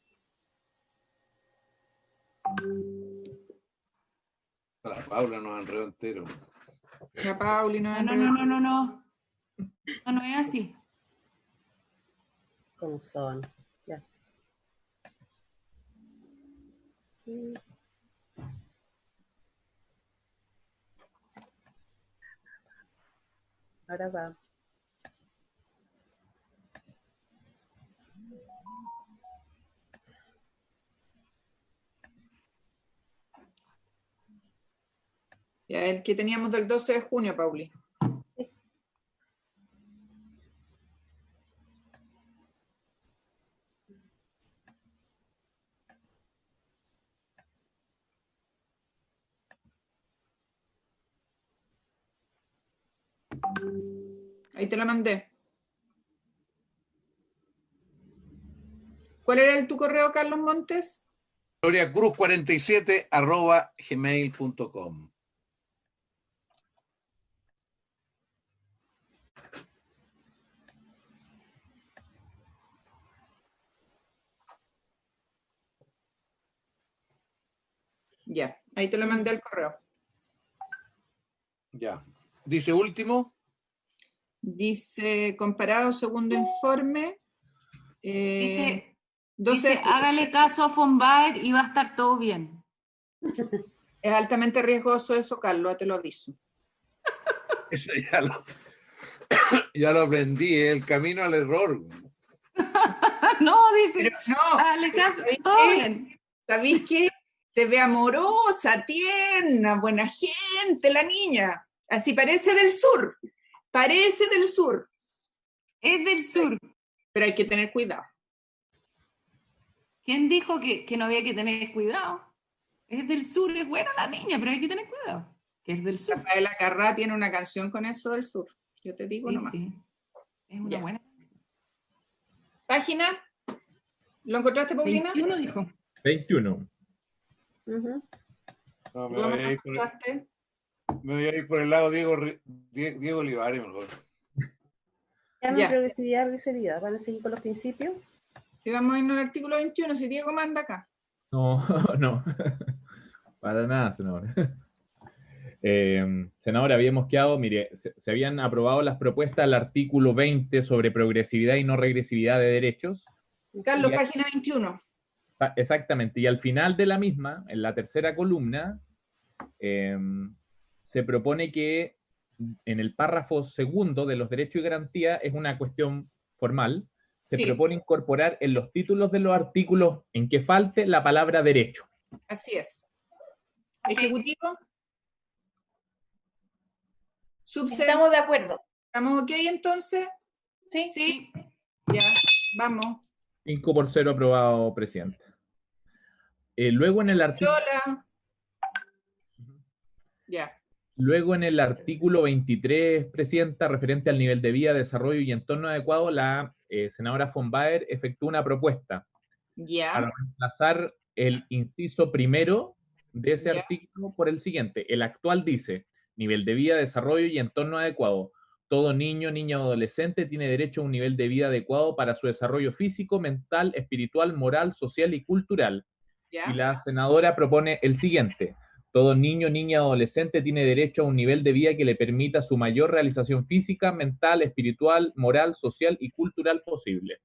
La Paula nos enredó entero. La Pauli no No. No es así. ¿Cómo son? Ya. Ahora va. Ya, el que teníamos del 12 de junio, Pauli. Ahí te la mandé. ¿Cuál era tu correo, Carlos Montes? gloriacruz47@gmail.com. Ya, ahí te lo mandé al correo. Ya. Dice último. Dice, comparado segundo informe. Dice, 12 de dice, julio. hágale caso a von Baer y va a estar todo bien. Es altamente riesgoso eso, Carlos, te lo aviso. Eso ya lo aprendí, el camino al error. No, dice, Pero no, hágale caso, ¿sabéis todo qué? bien. ¿Sabéis qué? Se ve amorosa, tierna, buena gente la niña. Así parece del sur. Parece del sur. Es del sur. Pero hay que tener cuidado. ¿Quién dijo que no había que tener cuidado? Es del sur, es buena la niña, pero hay que tener cuidado. Que es del sur. Rafaela Carrá tiene una canción con eso del sur. Yo te digo Sí, nomás. sí. Es una Ya. buena. Página. ¿Lo encontraste, Paulina? 21 dijo. 21. Ujú. No, me ¿Cómo voy lo a ir por el, encontraste? me voy a ir por el lado Diego Olivares, mejor. Llama Ya. progresividad, regresividad. ¿Van a seguir con los principios? Si vamos a irnos al artículo 21, si Diego manda acá. No, no. Para nada, senadora. Senadora, habíamos quedado, mire, se habían aprobado las propuestas al artículo 20 sobre progresividad y no regresividad de derechos. Carlos, Ya. página 21. Exactamente, y al final de la misma, en la tercera columna, se propone que en el párrafo segundo de los derechos y garantías, es una cuestión formal, se Sí. propone incorporar en los títulos de los artículos en que falte la palabra derecho. Así es. Ejecutivo. Subse. Estamos de acuerdo. ¿Estamos ok entonces? ¿Sí? Sí. Ya, vamos. 5-0 aprobado, presidente. Luego en el artículo... Hola. Ya. Luego en el artículo 23, presidenta, referente al nivel de vida, desarrollo y entorno adecuado, la senadora von Baer efectuó una propuesta Ya. para reemplazar el inciso primero de ese Ya. artículo por el siguiente. El actual dice, nivel de vida, desarrollo y entorno adecuado. Todo niño, niña o adolescente tiene derecho a un nivel de vida adecuado para su desarrollo físico, mental, espiritual, moral, social y cultural. ¿Ya? Y la senadora propone el siguiente: todo niño, niña, adolescente tiene derecho a un nivel de vida que le permita su mayor realización física, mental, espiritual, moral, social y cultural posible.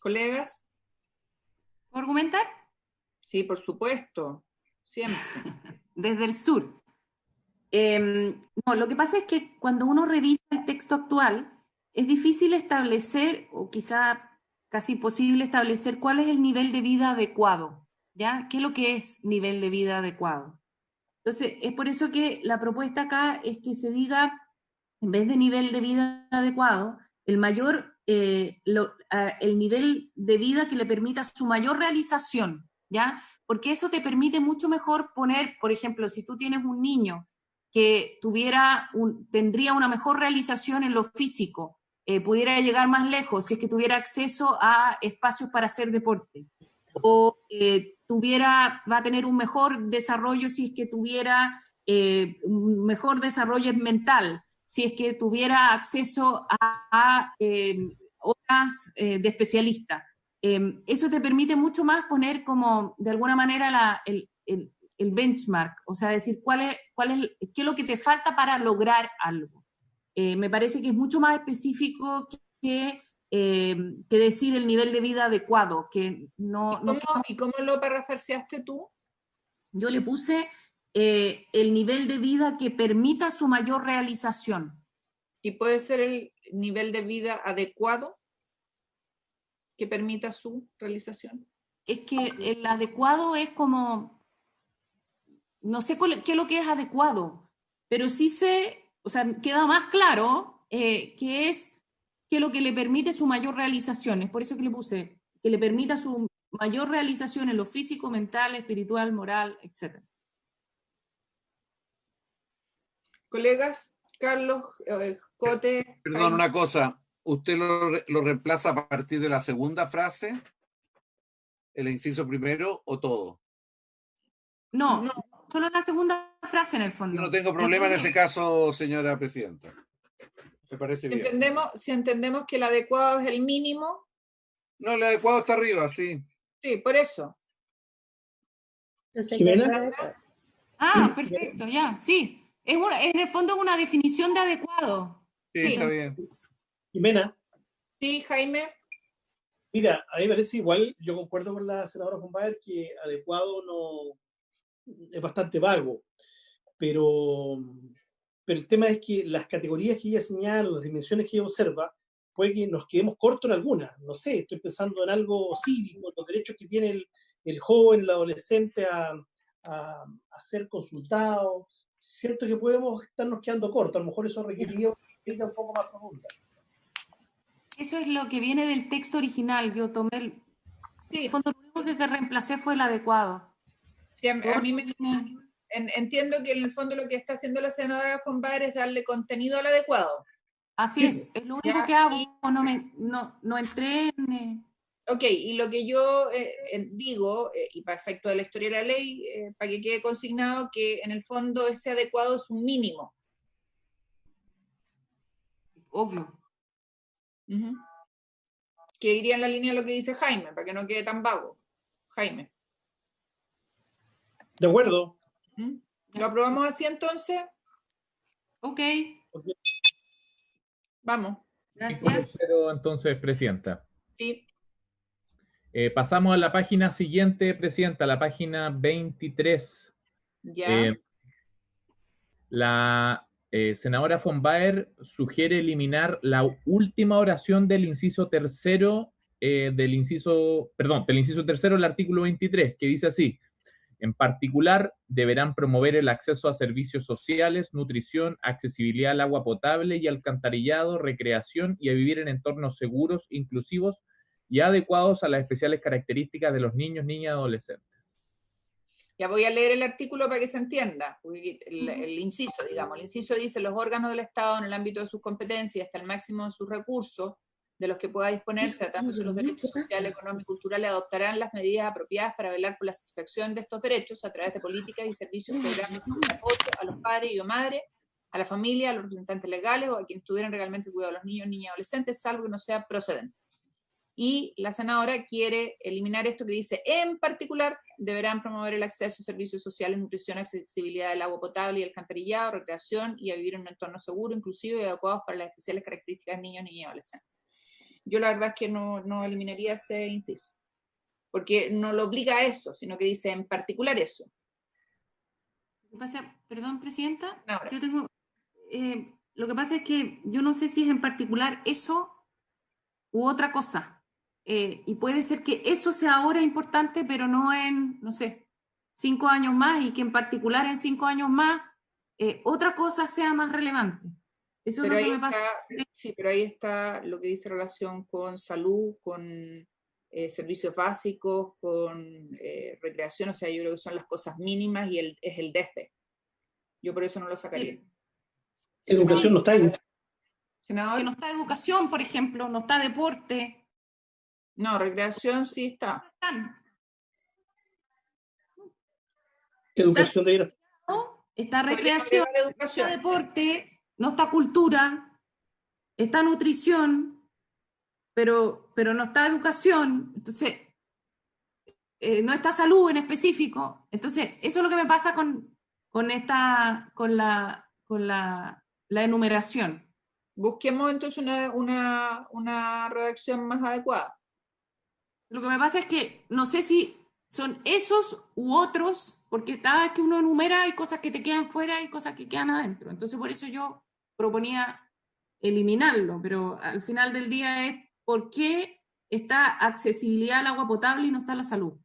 ¿Colegas? ¿Puedo argumentar? Sí, por supuesto. Siempre. Desde el sur. No, lo que pasa es que cuando uno revisa el texto actual, es difícil establecer, o quizá casi imposible establecer, cuál es el nivel de vida adecuado, ¿ya? ¿Qué es lo que es nivel de vida adecuado? Entonces, es por eso que la propuesta acá es que se diga, en vez de nivel de vida adecuado, el nivel de vida que le permita su mayor realización, ¿ya? Porque eso te permite mucho mejor poner, por ejemplo, si tú tienes un niño que tendría una mejor realización en lo físico, pudiera llegar más lejos si es que tuviera acceso a espacios para hacer deporte, o va a tener un mejor desarrollo si es que tuviera un mejor desarrollo mental, si es que tuviera acceso a horas de especialista. Eso te permite mucho más poner como, de alguna manera, el benchmark, o sea, decir qué es lo que te falta para lograr algo. Me parece que es mucho más específico que decir el nivel de vida adecuado, que no... ¿Y cómo lo parafraseaste tú? Yo le puse el nivel de vida que permita su mayor realización. ¿Y puede ser el nivel de vida adecuado que permita su realización? Es que el adecuado es como... No sé qué es lo que es adecuado, pero sí sé, o sea, queda más claro que es lo que le permite su mayor realización. Es por eso que le puse que le permita su mayor realización en lo físico, mental, espiritual, moral, etc. Colegas, Carlos, Cote. Perdón, Jaime. una cosa. ¿Usted lo reemplaza a partir de la segunda frase? ¿El inciso primero o todo? No, solo la segunda frase en el fondo. Yo no tengo problema en ese caso, señora presidenta. Me parece bien. Si entendemos que el adecuado es el mínimo. No, el adecuado está arriba, sí. Sí, por eso. ¿Jimena? Perfecto, ya, sí. En el fondo es una definición de adecuado. Sí, está bien. Jimena. Sí, Jaime. Mira, a mí me parece igual, yo concuerdo con la senadora von Baer que adecuado no es bastante vago, pero el tema es que las categorías que ella señala, las dimensiones que ella observa, puede que nos quedemos cortos en algunas. No sé, estoy pensando en algo cívico, los derechos que tiene el joven, el adolescente a ser consultado. Siento que podemos estarnos quedando cortos, a lo mejor eso requeriría una crítica un poco más profunda. Eso es lo que viene del texto original. Yo tomé en el fondo, lo único que reemplacé fue el adecuado. Sí, a mí entiendo que en el fondo lo que está haciendo la senadora von Baer es darle contenido al adecuado. Así es lo único que hago. No entré en... Ok, y lo que yo digo, y para efecto de la historia de la ley, para que quede consignado que en el fondo ese adecuado es un mínimo. Obvio. Que iría en la línea de lo que dice Jaime, para que no quede tan vago. Jaime. De acuerdo. ¿Lo aprobamos así entonces? Ok. Vamos. Gracias. Pero entonces, presidenta. Sí. Pasamos a la página siguiente, presidenta, la página 23. Ya. La senadora von Baer sugiere eliminar la última oración del inciso tercero, del inciso tercero del artículo 23, que dice así: en particular, deberán promover el acceso a servicios sociales, nutrición, accesibilidad al agua potable y alcantarillado, recreación y a vivir en entornos seguros, inclusivos y adecuados a las especiales características de los niños, niñas y adolescentes. Ya voy a leer el artículo para que se entienda. El inciso, digamos. El inciso dice: los órganos del Estado, en el ámbito de sus competencias, hasta el máximo de sus recursos, de los que pueda disponer, tratándose los derechos sociales, económicos y culturales, adoptarán las medidas apropiadas para velar por la satisfacción de estos derechos a través de políticas y servicios programas de apoyo a los padres y o madres, a la familia, a los representantes legales o a quienes tuvieran realmente cuidado de los niños, niñas y adolescentes, salvo que no sea procedente. Y la senadora quiere eliminar esto que dice, en particular, deberán promover el acceso a servicios sociales, nutrición, accesibilidad del agua potable y el alcantarillado, recreación y a vivir en un entorno seguro, inclusivo y adecuados para las especiales características de niños, niñas y adolescentes. Yo la verdad es que no eliminaría ese inciso, porque no lo obliga a eso, sino que dice en particular eso. Perdón, Presidenta, Ahora. yo tengo, lo que pasa es que yo no sé si es en particular eso u otra cosa. Y puede ser que eso sea ahora importante, pero no en, no sé, 5 años más, y que en particular en 5 años más otra cosa sea más relevante. Eso Pero es lo que ahí me pasa. sí, pero ahí está lo que dice relación con salud, con servicios básicos, con recreación, o sea, yo creo que son las cosas mínimas y es el desde. Yo por eso no lo sacaría. Educación no está ahí. Senador. Que no está educación, por ejemplo, no está deporte. No, recreación sí está. Educación debería estar. Está recreación, está deporte, no está cultura, está nutrición, pero no está educación, entonces no está salud en específico. Entonces, eso es lo que me pasa con la enumeración. Busquemos entonces una redacción más adecuada. Lo que me pasa es que no sé si son esos u otros, porque cada vez que uno enumera hay cosas que te quedan fuera y cosas que quedan adentro. Entonces por eso yo proponía eliminarlo, pero al final del día es ¿por qué está accesibilidad al agua potable y no está la salud?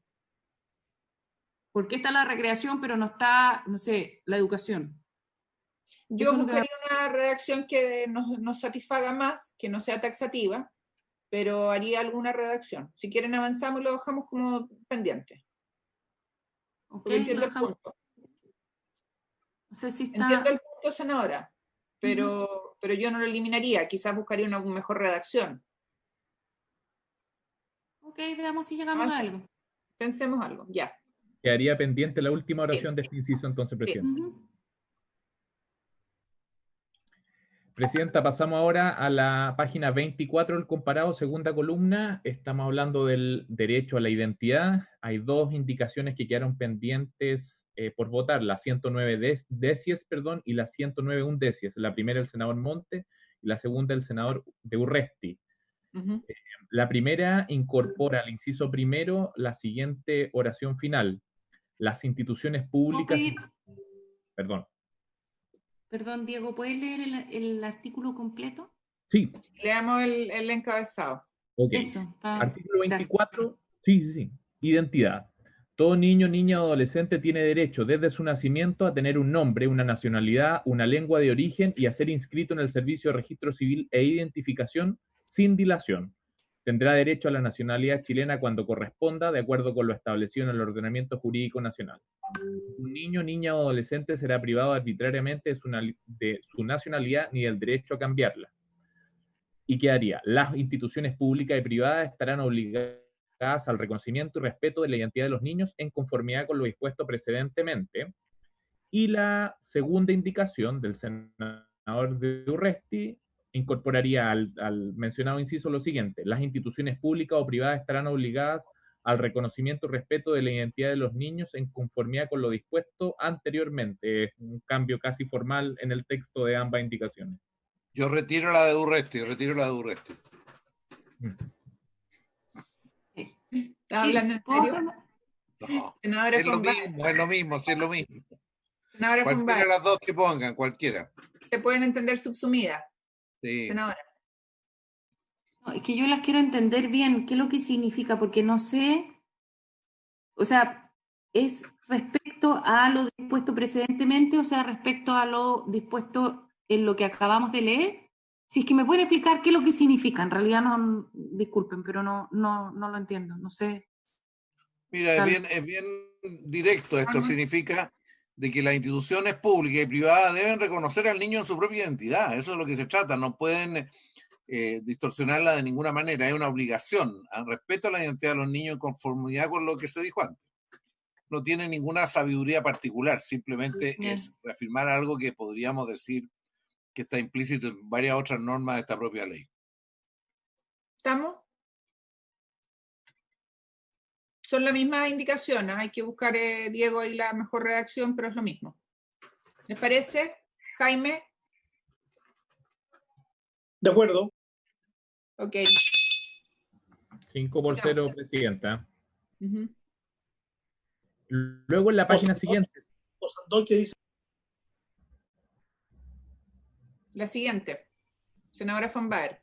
¿Por qué está la recreación pero no está, no sé, la educación? Yo buscaría una redacción que nos satisfaga más, que no sea taxativa, pero haría alguna redacción. Si quieren avanzamos y lo dejamos como pendiente. Okay, entiendo el punto. No sé si está... Entiendo el punto, senadora, pero yo no lo eliminaría. Quizás buscaría una mejor redacción. Ok, veamos si llegamos a algo. Pensemos algo, ya. Quedaría pendiente la última oración de este inciso, entonces, Presidenta. Presidenta, pasamos ahora a la página 24 del comparado, segunda columna. Estamos hablando del derecho a la identidad. Hay dos indicaciones que quedaron pendientes por votar, la 109 decies, y la 109 undecies. La primera el senador Monte y la segunda el senador de Urresti. La primera incorpora al inciso primero la siguiente oración final. Las instituciones públicas... Perdón, Diego, ¿puedes leer el artículo completo? Sí. Leamos el encabezado. Okay. Eso. Artículo 24. Sí. Identidad. Todo niño, niña o adolescente tiene derecho desde su nacimiento a tener un nombre, una nacionalidad, una lengua de origen y a ser inscrito en el Servicio de Registro Civil e Identificación sin dilación. Tendrá derecho a la nacionalidad chilena cuando corresponda, de acuerdo con lo establecido en el ordenamiento jurídico nacional. Un niño, niña o adolescente será privado arbitrariamente de su nacionalidad ni del derecho a cambiarla. ¿Y qué haría? Las instituciones públicas y privadas estarán obligadas al reconocimiento y respeto de la identidad de los niños en conformidad con lo dispuesto precedentemente. Y la segunda indicación del senador de Urresti incorporaría al mencionado inciso lo siguiente: las instituciones públicas o privadas estarán obligadas al reconocimiento y respeto de la identidad de los niños en conformidad con lo dispuesto anteriormente. Es un cambio casi formal en el texto de ambas indicaciones. Yo retiro la de Urresti, ¿Estás hablando en serio? No, es lo mismo. Senadora cualquiera de las dos que pongan, cualquiera. Se pueden entender subsumidas. Sí. Senadora. No, es que yo las quiero entender bien, qué es lo que significa, porque no sé, o sea, ¿es respecto a lo dispuesto precedentemente, o sea, respecto a lo dispuesto en lo que acabamos de leer? Si es que me pueden explicar qué es lo que significa, en realidad no, disculpen, pero no lo entiendo, no sé. Mira, es bien directo. Esto significa de que las instituciones públicas y privadas deben reconocer al niño en su propia identidad. Eso es lo que se trata. No pueden distorsionarla de ninguna manera. Es una obligación al respeto a la identidad de los niños en conformidad con lo que se dijo antes. No tiene ninguna sabiduría particular. Simplemente es reafirmar algo que podríamos decir que está implícito en varias otras normas de esta propia ley. ¿Estamos? Son las mismas indicaciones, hay que buscar, Diego, ahí la mejor redacción, pero es lo mismo. ¿Les parece? Jaime. De acuerdo. Ok. 5-0, presidenta. Uh-huh. Luego en la página siguiente. Osandón, ¿qué dice? La siguiente. Senadora von Baer.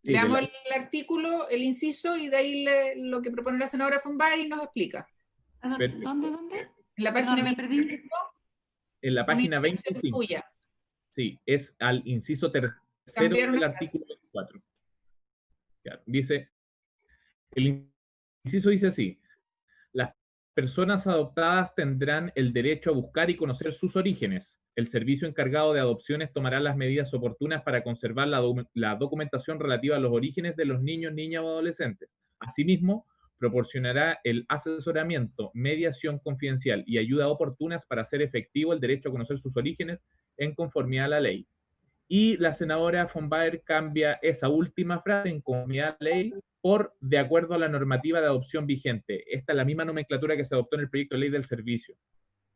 Sí, Leamos el artículo, el inciso, y de ahí lo que propone la senadora von Baer y nos explica. ¿Dónde? En la página me perdí. En la página 25. Tuya. Sí, es al inciso tercero Cambiaron del la artículo 24. Ya, dice, el inciso dice así: las personas adoptadas tendrán el derecho a buscar y conocer sus orígenes. El servicio encargado de adopciones tomará las medidas oportunas para conservar la documentación relativa a los orígenes de los niños, niñas o adolescentes. Asimismo, proporcionará el asesoramiento, mediación confidencial y ayuda oportunas para hacer efectivo el derecho a conocer sus orígenes en conformidad a la ley. Y la senadora von Baer cambia esa última frase, en conformidad a la ley, por de acuerdo a la normativa de adopción vigente. Esta es la misma nomenclatura que se adoptó en el proyecto de ley del servicio.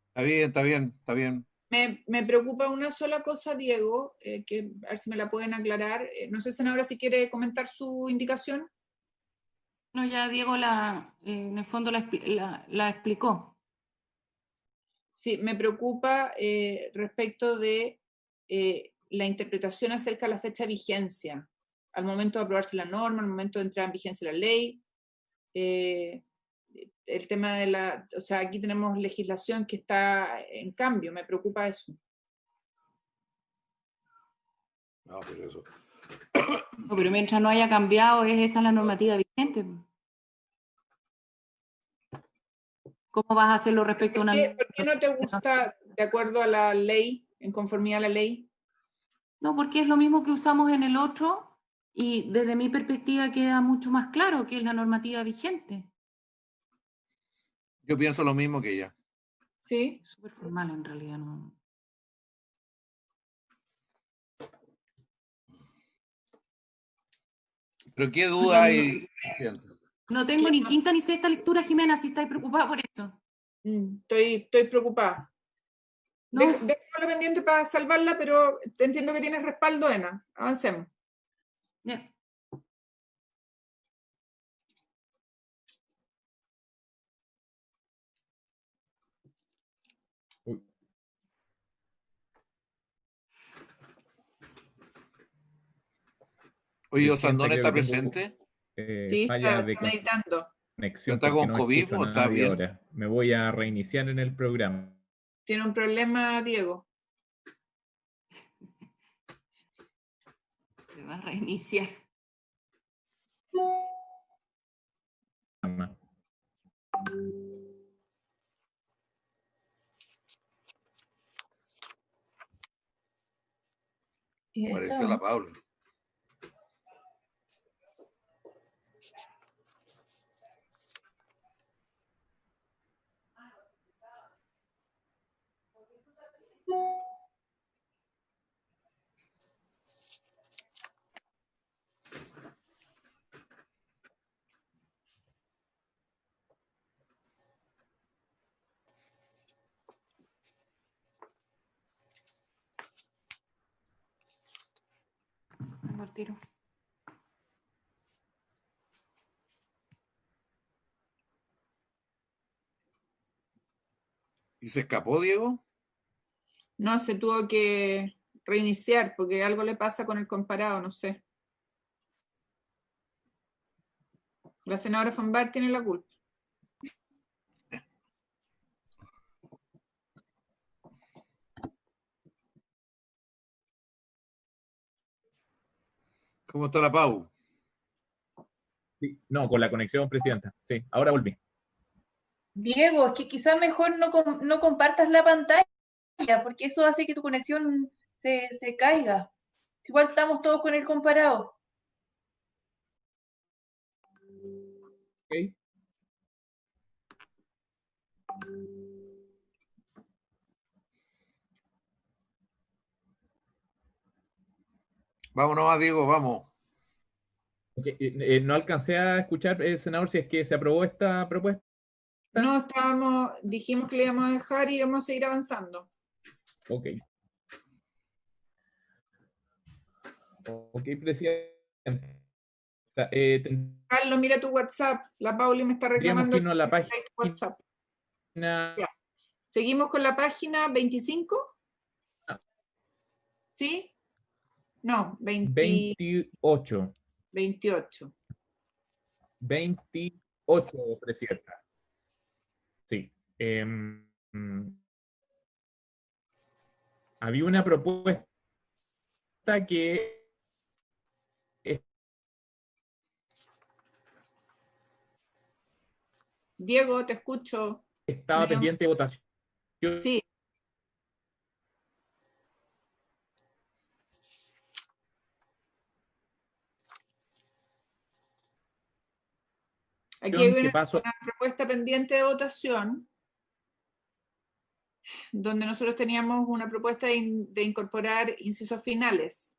Está bien, está bien, está bien. Me preocupa una sola cosa, Diego, que a ver si me la pueden aclarar. No sé, senadora, si quiere comentar su indicación. No, ya Diego en el fondo la explicó. Sí, me preocupa respecto de la interpretación acerca de la fecha de vigencia, al momento de aprobarse la norma, al momento de entrar en vigencia la ley. El tema de o sea, aquí tenemos legislación que está en cambio, me preocupa eso. No, pero eso. No, pero mientras no haya cambiado, esa la normativa vigente. ¿Cómo vas a hacerlo respecto a una... ¿Por qué no te gusta de acuerdo a la ley, en conformidad a la ley? No, porque es lo mismo que usamos en el otro y desde mi perspectiva queda mucho más claro que es la normativa vigente. Yo pienso lo mismo que ella. Sí. Súper formal en realidad, ¿no? Pero qué duda hay. No tengo ni quinta ni sexta lectura, Jimena, si estáis preocupada por esto. Estoy preocupada. No. Déjalo pendiente para salvarla, pero entiendo que tienes respaldo, Ena. Avancemos. Yeah. Oye, ¿Osandón está presente? Sí, falla está de meditando. conexión. ¿Está con no COVID o está bien? Ahora. Me voy a reiniciar en el programa. ¿Tiene un problema, Diego? Me va a reiniciar. Parece la Paula. Vengo al tiro. ¿Y se escapó, Diego? No, se tuvo que reiniciar porque algo le pasa con el comparado, no sé. La senadora von Baer tiene la culpa. ¿Cómo está la Pau? Sí, no, con la conexión, presidenta. Sí, ahora volví. Diego, es que quizás mejor no compartas la pantalla, porque eso hace que tu conexión se caiga. Igual estamos todos con el comparado. Okay. Vamos nomás, Diego, vamos. No alcancé a escuchar, senador, si es que se aprobó esta propuesta. No, dijimos que le íbamos a dejar y íbamos a seguir avanzando. Ok. Ok, presidente. O sea, Carlos, mira tu WhatsApp. La Pauli me está tendríamos reclamando que irnos a la página. WhatsApp. Ya. ¿Seguimos con la página 25? ¿Sí? No, 28. 28. 28, presidenta. Sí. Había una propuesta que Diego, te escucho. estaba pendiente de votación. Sí. Aquí hay una propuesta pendiente de votación, donde nosotros teníamos una propuesta de incorporar incisos finales.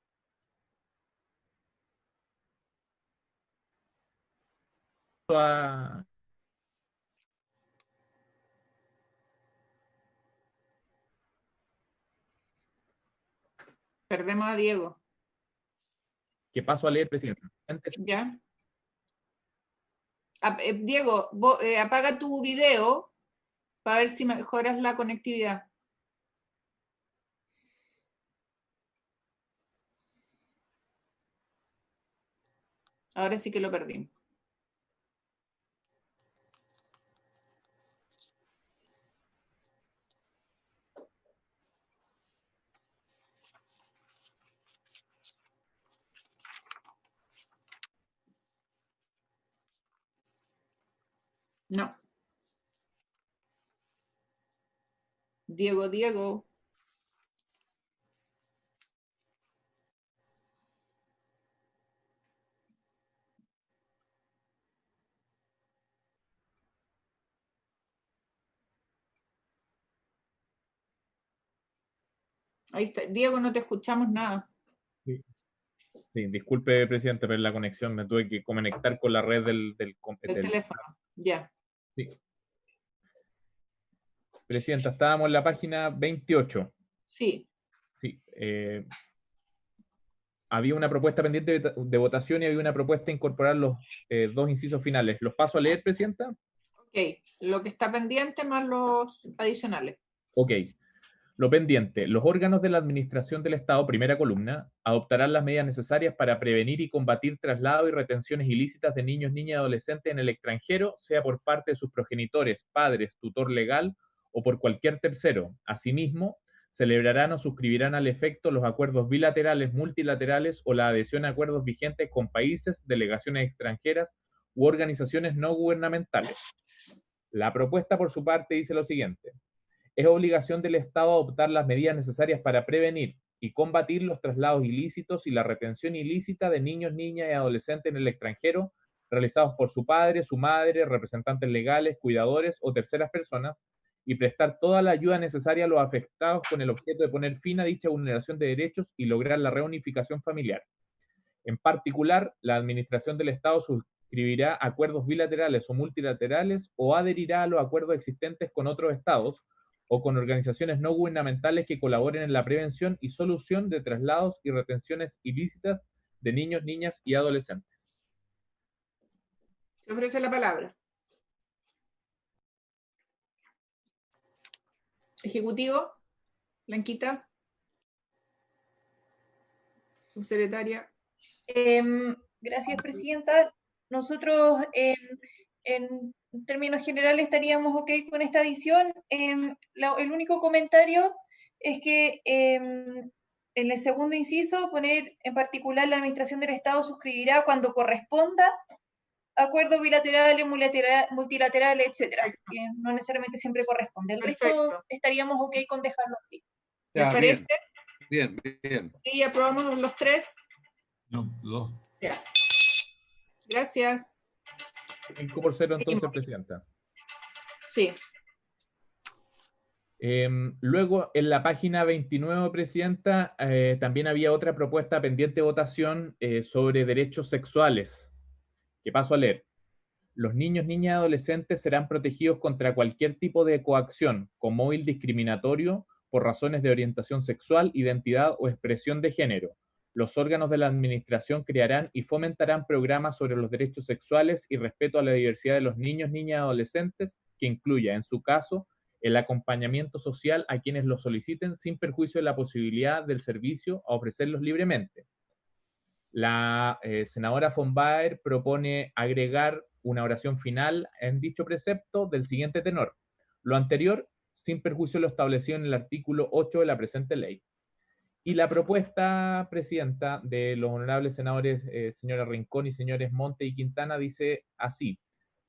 Perdemos a Diego. ¿Qué paso a leer, presidente? ¿Ya? Diego, apaga tu video para ver si mejoras la conectividad. Ahora sí que lo perdí. No. Diego. Ahí está. Diego, no te escuchamos nada. Sí. Sí, disculpe, presidente, pero la conexión me tuve que conectar con la red del teléfono. Ya. Sí. Presidenta, estábamos en la página 28. Sí. Sí. Había una propuesta pendiente de votación y había una propuesta de incorporar los dos incisos finales. ¿Los paso a leer, presidenta? Ok. Lo que está pendiente más los adicionales. Ok. Lo pendiente. Los órganos de la Administración del Estado, primera columna, adoptarán las medidas necesarias para prevenir y combatir traslado y retenciones ilícitas de niños, niñas y adolescentes en el extranjero, sea por parte de sus progenitores, padres, tutor legal o por cualquier tercero. Asimismo, celebrarán o suscribirán al efecto los acuerdos bilaterales, multilaterales o la adhesión a acuerdos vigentes con países, delegaciones extranjeras u organizaciones no gubernamentales. La propuesta, por su parte, dice lo siguiente. Es obligación del Estado adoptar las medidas necesarias para prevenir y combatir los traslados ilícitos y la retención ilícita de niños, niñas y adolescentes en el extranjero realizados por su padre, su madre, representantes legales, cuidadores o terceras personas, y prestar toda la ayuda necesaria a los afectados con el objeto de poner fin a dicha vulneración de derechos y lograr la reunificación familiar. En particular, la Administración del Estado suscribirá acuerdos bilaterales o multilaterales o adherirá a los acuerdos existentes con otros estados o con organizaciones no gubernamentales que colaboren en la prevención y solución de traslados y retenciones ilícitas de niños, niñas y adolescentes. Se ofrece la palabra. Ejecutivo, Blanquita. Subsecretaria. Gracias, presidenta. Nosotros, en términos generales, estaríamos ok con esta adición. El único comentario es que en el segundo inciso, poner en particular la Administración del Estado suscribirá cuando corresponda acuerdos bilaterales, multilaterales, etcétera, que no necesariamente siempre corresponde. El resto estaríamos ok con dejarlo así. ¿Les parece? Bien. Sí, aprobamos los tres. No, dos. Ya. Gracias. 5-0 entonces, presidenta. Sí. Luego, en la página 29, presidenta, también había otra propuesta pendiente de votación sobre derechos sexuales. que paso a leer. Los niños, niñas y adolescentes serán protegidos contra cualquier tipo de coacción con móvil discriminatorio por razones de orientación sexual, identidad o expresión de género. Los órganos de la administración crearán y fomentarán programas sobre los derechos sexuales y respeto a la diversidad de los niños, niñas y adolescentes, que incluya, en su caso, el acompañamiento social a quienes lo soliciten sin perjuicio de la posibilidad del servicio a ofrecerlos libremente. La senadora von Baer propone agregar una oración final en dicho precepto del siguiente tenor. Lo anterior, sin perjuicio de lo establecido en el artículo 8 de la presente ley. Y la propuesta, presidenta, de los honorables senadores señora Rincón y señores Monte y Quintana dice así.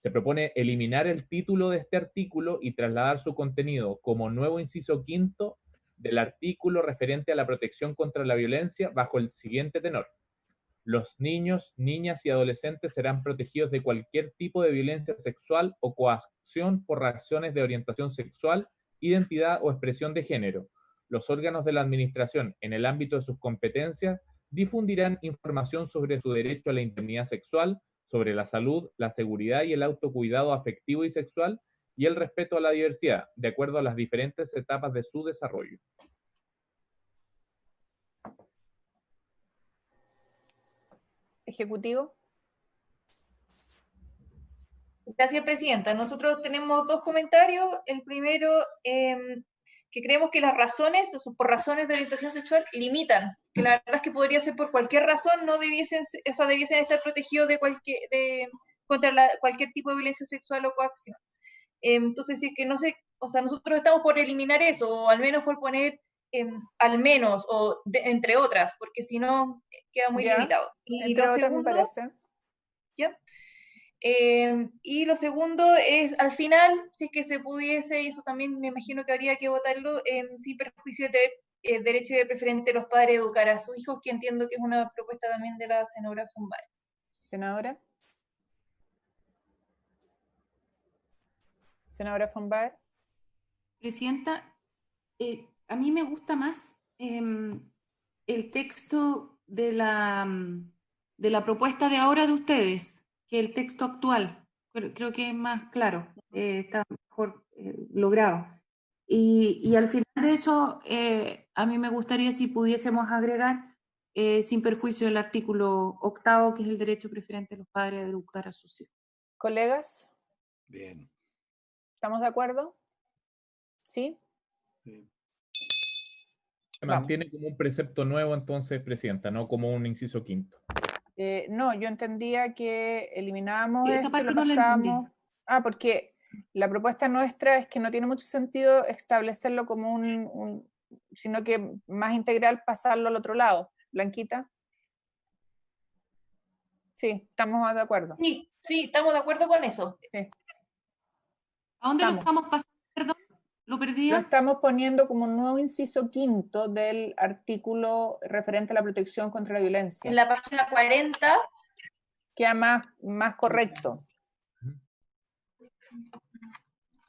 Se propone eliminar el título de este artículo y trasladar su contenido como nuevo inciso quinto del artículo referente a la protección contra la violencia bajo el siguiente tenor. Los niños, niñas y adolescentes serán protegidos de cualquier tipo de violencia sexual o coacción por razones de orientación sexual, identidad o expresión de género. Los órganos de la administración, en el ámbito de sus competencias, difundirán información sobre su derecho a la intimidad sexual, sobre la salud, la seguridad y el autocuidado afectivo y sexual, y el respeto a la diversidad, de acuerdo a las diferentes etapas de su desarrollo. Ejecutivo. Gracias, Presidenta. Nosotros tenemos dos comentarios. El primero, que creemos que las razones, por razones de orientación sexual, limitan. Que la verdad es que podría ser por cualquier razón, no debiesen estar protegidos contra cualquier tipo de violencia sexual o coacción. Entonces, sí que no sé, o sea, nosotros estamos por eliminar eso, o al menos por poner al menos, o entre otras, porque si no, queda muy limitado. Y lo segundo, ¿ya? Y lo segundo es, al final, si es que se pudiese, y eso también me imagino que habría que votarlo, sin perjuicio de derecho de preferente de los padres a educar a sus hijos, que entiendo que es una propuesta también de la senadora von Baer. Senadora. Senadora von Baer. Presidenta, a mí me gusta más el texto de la propuesta de ahora de ustedes que el texto actual. Creo que es más claro, está mejor logrado. Y al final de eso, a mí me gustaría si pudiésemos agregar, sin perjuicio del artículo 8, que es el derecho preferente de los padres a educar a sus hijos. ¿Colegas? Bien. ¿Estamos de acuerdo? ¿Sí? Sí. Se mantiene como un precepto nuevo entonces, Presidenta, no como un inciso quinto. No, yo entendía que eliminábamos sí, esto, esa parte lo no pasábamos. Porque la propuesta nuestra es que no tiene mucho sentido establecerlo como sino que más integral pasarlo al otro lado. Blanquita. Sí, estamos de acuerdo. Sí, estamos de acuerdo con eso. Sí. ¿A dónde lo estamos pasando? Perdón, lo perdí. Lo estamos poniendo como un nuevo inciso quinto del artículo referente a la protección contra la violencia. En la página 40. Queda más correcto.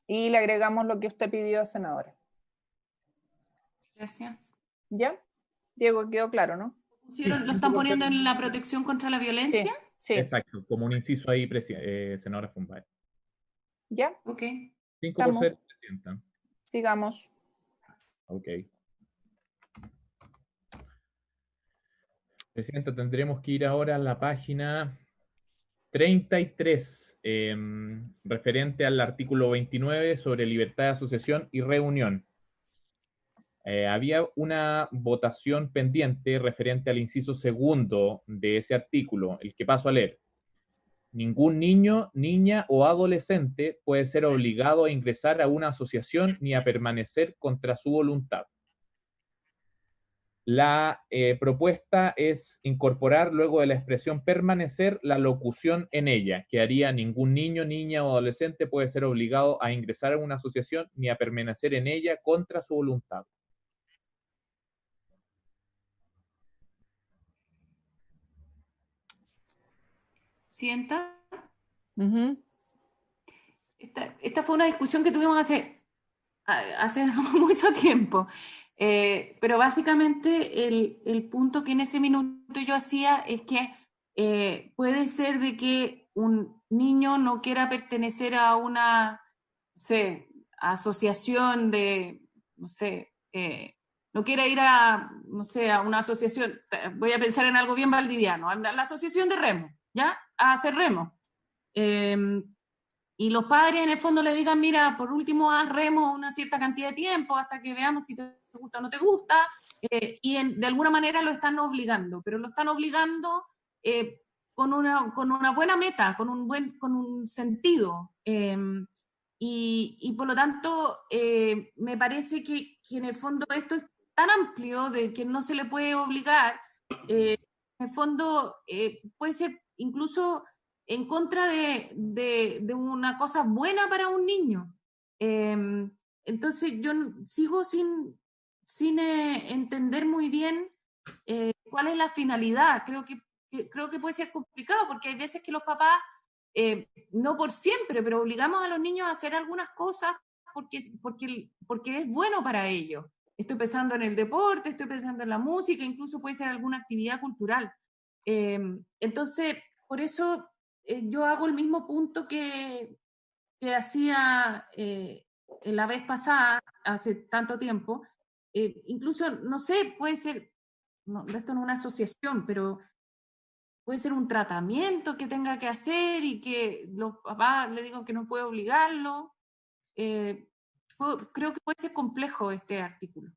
Y le agregamos lo que usted pidió, senadora. Gracias. ¿Ya? Diego, quedó claro, ¿no? ¿Lo están poniendo en la protección contra la violencia? Sí. Exacto, como un inciso ahí, senadora von Baer. ¿Ya? Ok. 5 por 0, Presidenta. Sigamos. Ok. Presidenta, tendremos que ir ahora a la página 33, referente al artículo 29 sobre libertad de asociación y reunión. Había una votación pendiente referente al inciso segundo de ese artículo, el que paso a leer. Ningún niño, niña o adolescente puede ser obligado a ingresar a una asociación ni a permanecer contra su voluntad. La propuesta es incorporar luego de la expresión permanecer la locución en ella, que haría ningún niño, niña o adolescente puede ser obligado a ingresar a una asociación ni a permanecer en ella contra su voluntad. Presidenta. Esta fue una discusión que tuvimos hace mucho tiempo, pero básicamente el punto que en ese minuto yo hacía es que puede ser de que un niño no quiera pertenecer a una, no sé, asociación de, no sé, no quiera ir a, no sé, a una asociación, voy a pensar en algo bien valdiviano, a la asociación de remo, ¿ya? A hacer remo. Y los padres en el fondo le digan, mira, por último haz remo una cierta cantidad de tiempo hasta que veamos si te gusta o no te gusta, de alguna manera lo están obligando, pero lo están obligando con una buena meta, con un sentido. Y por lo tanto, me parece que en el fondo esto es tan amplio de que no se le puede obligar. En el fondo, puede ser incluso en contra de una cosa buena para un niño. Entonces yo sigo sin entender muy bien cuál es la finalidad. Creo que puede ser complicado porque hay veces que los papás, no por siempre, pero obligamos a los niños a hacer algunas cosas porque es bueno para ellos. Estoy pensando en el deporte, estoy pensando en la música, incluso puede ser alguna actividad cultural. Entonces, por eso yo hago el mismo punto que hacía la vez pasada, hace tanto tiempo. Incluso, no sé, puede ser, no, esto no es una asociación, pero puede ser un tratamiento que tenga que hacer y que los papás le digan que no puede obligarlo. Creo que puede ser complejo este artículo.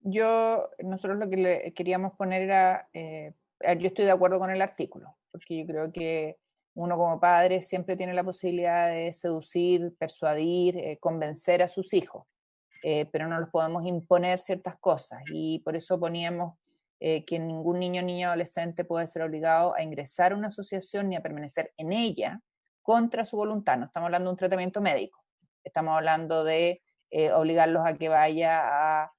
Nosotros lo que le queríamos poner era, yo estoy de acuerdo con el artículo, porque yo creo que uno como padre siempre tiene la posibilidad de seducir, persuadir, convencer a sus hijos, pero no los podemos imponer ciertas cosas, y por eso poníamos que ningún niño, niña o adolescente puede ser obligado a ingresar a una asociación ni a permanecer en ella contra su voluntad. No estamos hablando de un tratamiento médico, estamos hablando de obligarlos a que vaya a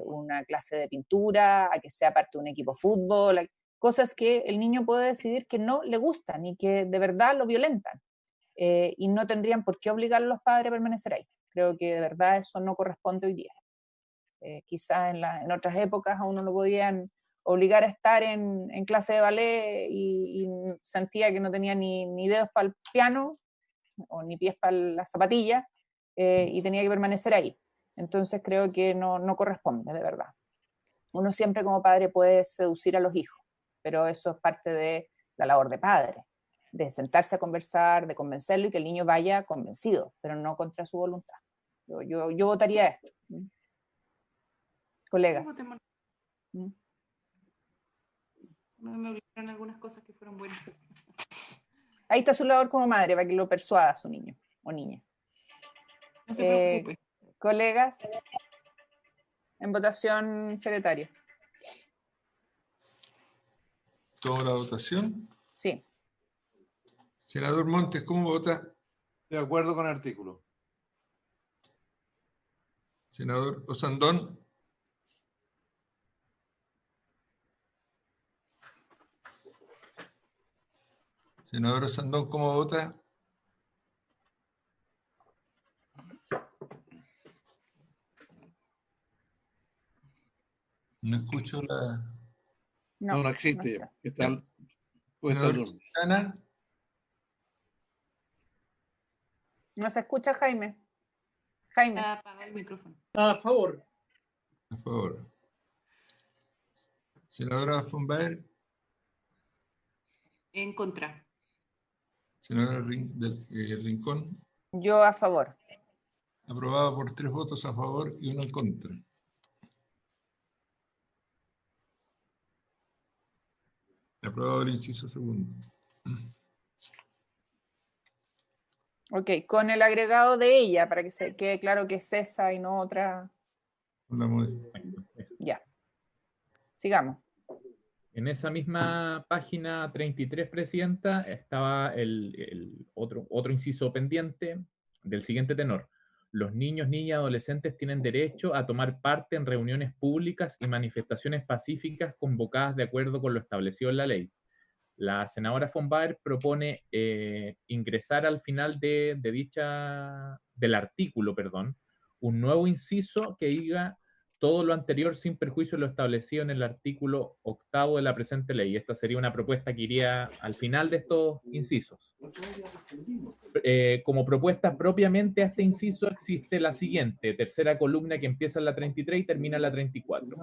una clase de pintura, a que sea parte de un equipo de fútbol, cosas que el niño puede decidir que no le gustan y que de verdad lo violentan, y no tendrían por qué obligar a los padres a permanecer ahí. Creo que de verdad eso no corresponde hoy día. Quizás en otras épocas a uno lo podían obligar a estar en clase de ballet y sentía que no tenía ni dedos para el piano o ni pies para la zapatilla, y tenía que permanecer ahí. Entonces creo que no corresponde, de verdad. Uno siempre como padre puede seducir a los hijos, pero eso es parte de la labor de padre, de sentarse a conversar, de convencerlo y que el niño vaya convencido, pero no contra su voluntad. Yo votaría esto. Colegas. No me obligaron algunas cosas que fueron buenas. Ahí está su labor como madre, para que lo persuada a su niño o niña. No se preocupe. Colegas, en votación, secretario. ¿Tomo la votación? Sí. Senador Montes, ¿cómo vota? De acuerdo con el artículo. Senador Osandón. Senador Osandón, ¿cómo vota? No escucho la... No existe. No está. Senador Quintana. No se escucha, Jaime. Jaime. Apaga el micrófono. A favor. A favor. Senadora von Baer. En contra. Senadora Rincón. Yo a favor. Aprobado por 3 votos a favor y 1 en contra. Aprobado el inciso segundo. Ok, con el agregado de ella, para que se quede claro que es esa y no otra. Ya. Sigamos. En esa misma página 33, Presidenta, estaba el otro inciso pendiente del siguiente tenor. Los niños, niñas y adolescentes tienen derecho a tomar parte en reuniones públicas y manifestaciones pacíficas convocadas de acuerdo con lo establecido en la ley. La senadora von Baer propone ingresar al final del artículo, un nuevo inciso que diga: todo lo anterior sin perjuicio de lo establecido en el artículo 8º de la presente ley. Esta sería una propuesta que iría al final de estos incisos. Como propuesta propiamente a este inciso existe la siguiente, tercera columna que empieza en la 33 y termina en la 34.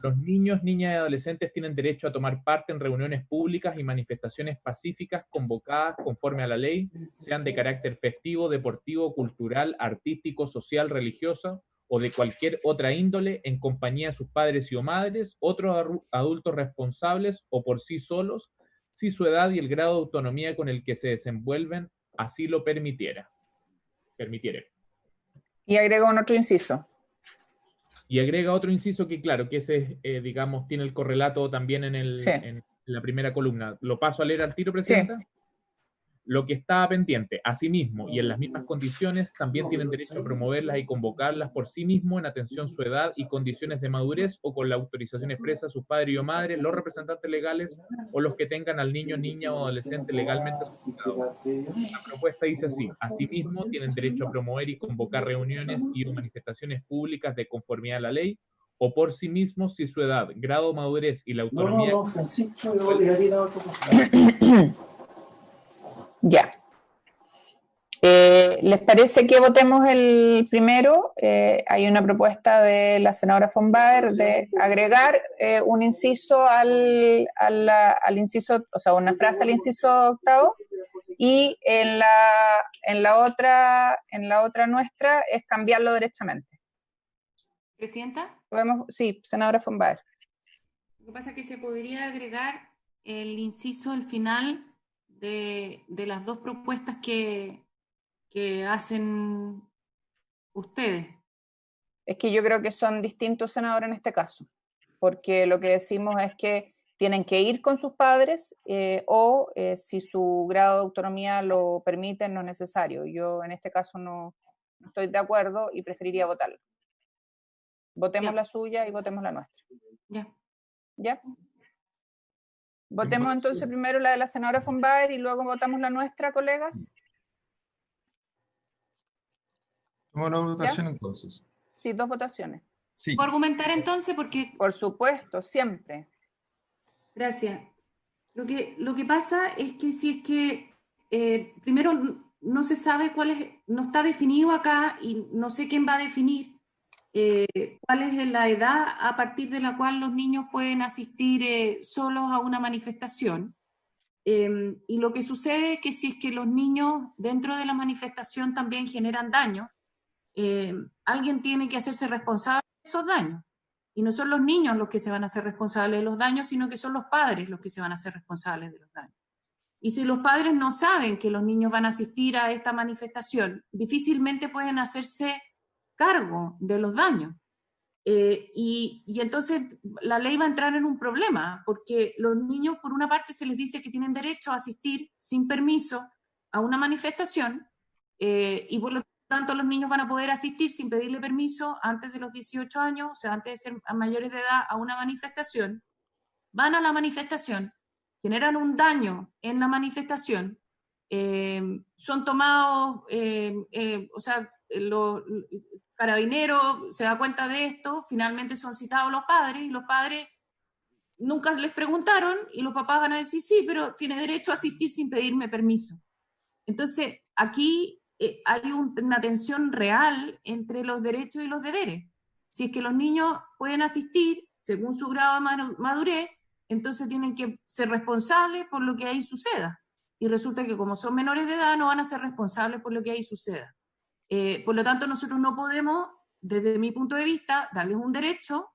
Los niños, niñas y adolescentes tienen derecho a tomar parte en reuniones públicas y manifestaciones pacíficas convocadas conforme a la ley, sean de carácter festivo, deportivo, cultural, artístico, social, religioso o de cualquier otra índole, en compañía de sus padres y o madres, otros adultos responsables o por sí solos, si su edad y el grado de autonomía con el que se desenvuelven así lo permitiera. Y agrega un otro inciso. Y agrega otro inciso que, claro, que ese, digamos, tiene el correlato también en la primera columna. ¿Lo paso a leer al tiro, Presidenta? Sí. Lo que estaba pendiente, asimismo, y en las mismas condiciones, también tienen derecho a promoverlas y convocarlas por sí mismo en atención a su edad y condiciones de madurez o con la autorización expresa de sus padres o madres, los representantes legales o los que tengan al niño, niña o adolescente legalmente solicitado. La propuesta dice así: asimismo, tienen derecho a promover y convocar reuniones y manifestaciones públicas de conformidad a la ley o por sí mismos si su edad, grado de madurez y la autonomía... Francisco, Ya. ¿Les parece que votemos el primero? Hay una propuesta de la senadora von Baer de agregar un inciso al inciso, o sea, una frase al inciso 8º, y en la otra nuestra es cambiarlo derechamente. ¿Presidenta? Sí, senadora von Baer. Lo que pasa es que se podría agregar el inciso al final de las dos propuestas que hacen ustedes. Es que yo creo que son distintos, senador, en este caso, porque lo que decimos es que tienen que ir con sus padres o si su grado de autonomía lo permite, no es necesario. Yo en este caso no estoy de acuerdo y preferiría votarla. Votemos la suya y votemos la nuestra. ¿Ya? Votemos entonces primero la de la senadora von Baer y luego votamos la nuestra, colegas. ¿Cómo la votación entonces? Sí, 2 votaciones. Sí. ¿Puedo argumentar entonces? Porque... Por supuesto, siempre. Gracias. Lo que pasa es que si es que primero no se sabe cuál es, no está definido acá y no sé quién va a definir cuál es la edad a partir de la cual los niños pueden asistir solos a una manifestación. Y lo que sucede es que si es que los niños dentro de la manifestación también generan daño, alguien tiene que hacerse responsable de esos daños. Y no son los niños los que se van a hacer responsables de los daños, sino que son los padres los que se van a hacer responsables de los daños. Y si los padres no saben que los niños van a asistir a esta manifestación, difícilmente pueden hacerse cargo de los daños. Y entonces la ley va a entrar en un problema, porque los niños, por una parte, se les dice que tienen derecho a asistir sin permiso a una manifestación, y por lo tanto los niños van a poder asistir sin pedirle permiso antes de los 18 años, o sea, antes de ser mayores de edad, a una manifestación. Van a la manifestación, generan un daño en la manifestación, son tomados, o sea, los carabineros se da cuenta de esto, finalmente son citados los padres, y los padres nunca les preguntaron, y los papás van a decir, sí, pero tiene derecho a asistir sin pedirme permiso. Entonces, aquí hay una tensión real entre los derechos y los deberes. Si es que los niños pueden asistir según su grado de madurez, entonces tienen que ser responsables por lo que ahí suceda. Y resulta que como son menores de edad, no van a ser responsables por lo que ahí suceda. Por lo tanto, nosotros no podemos, desde mi punto de vista, darles un derecho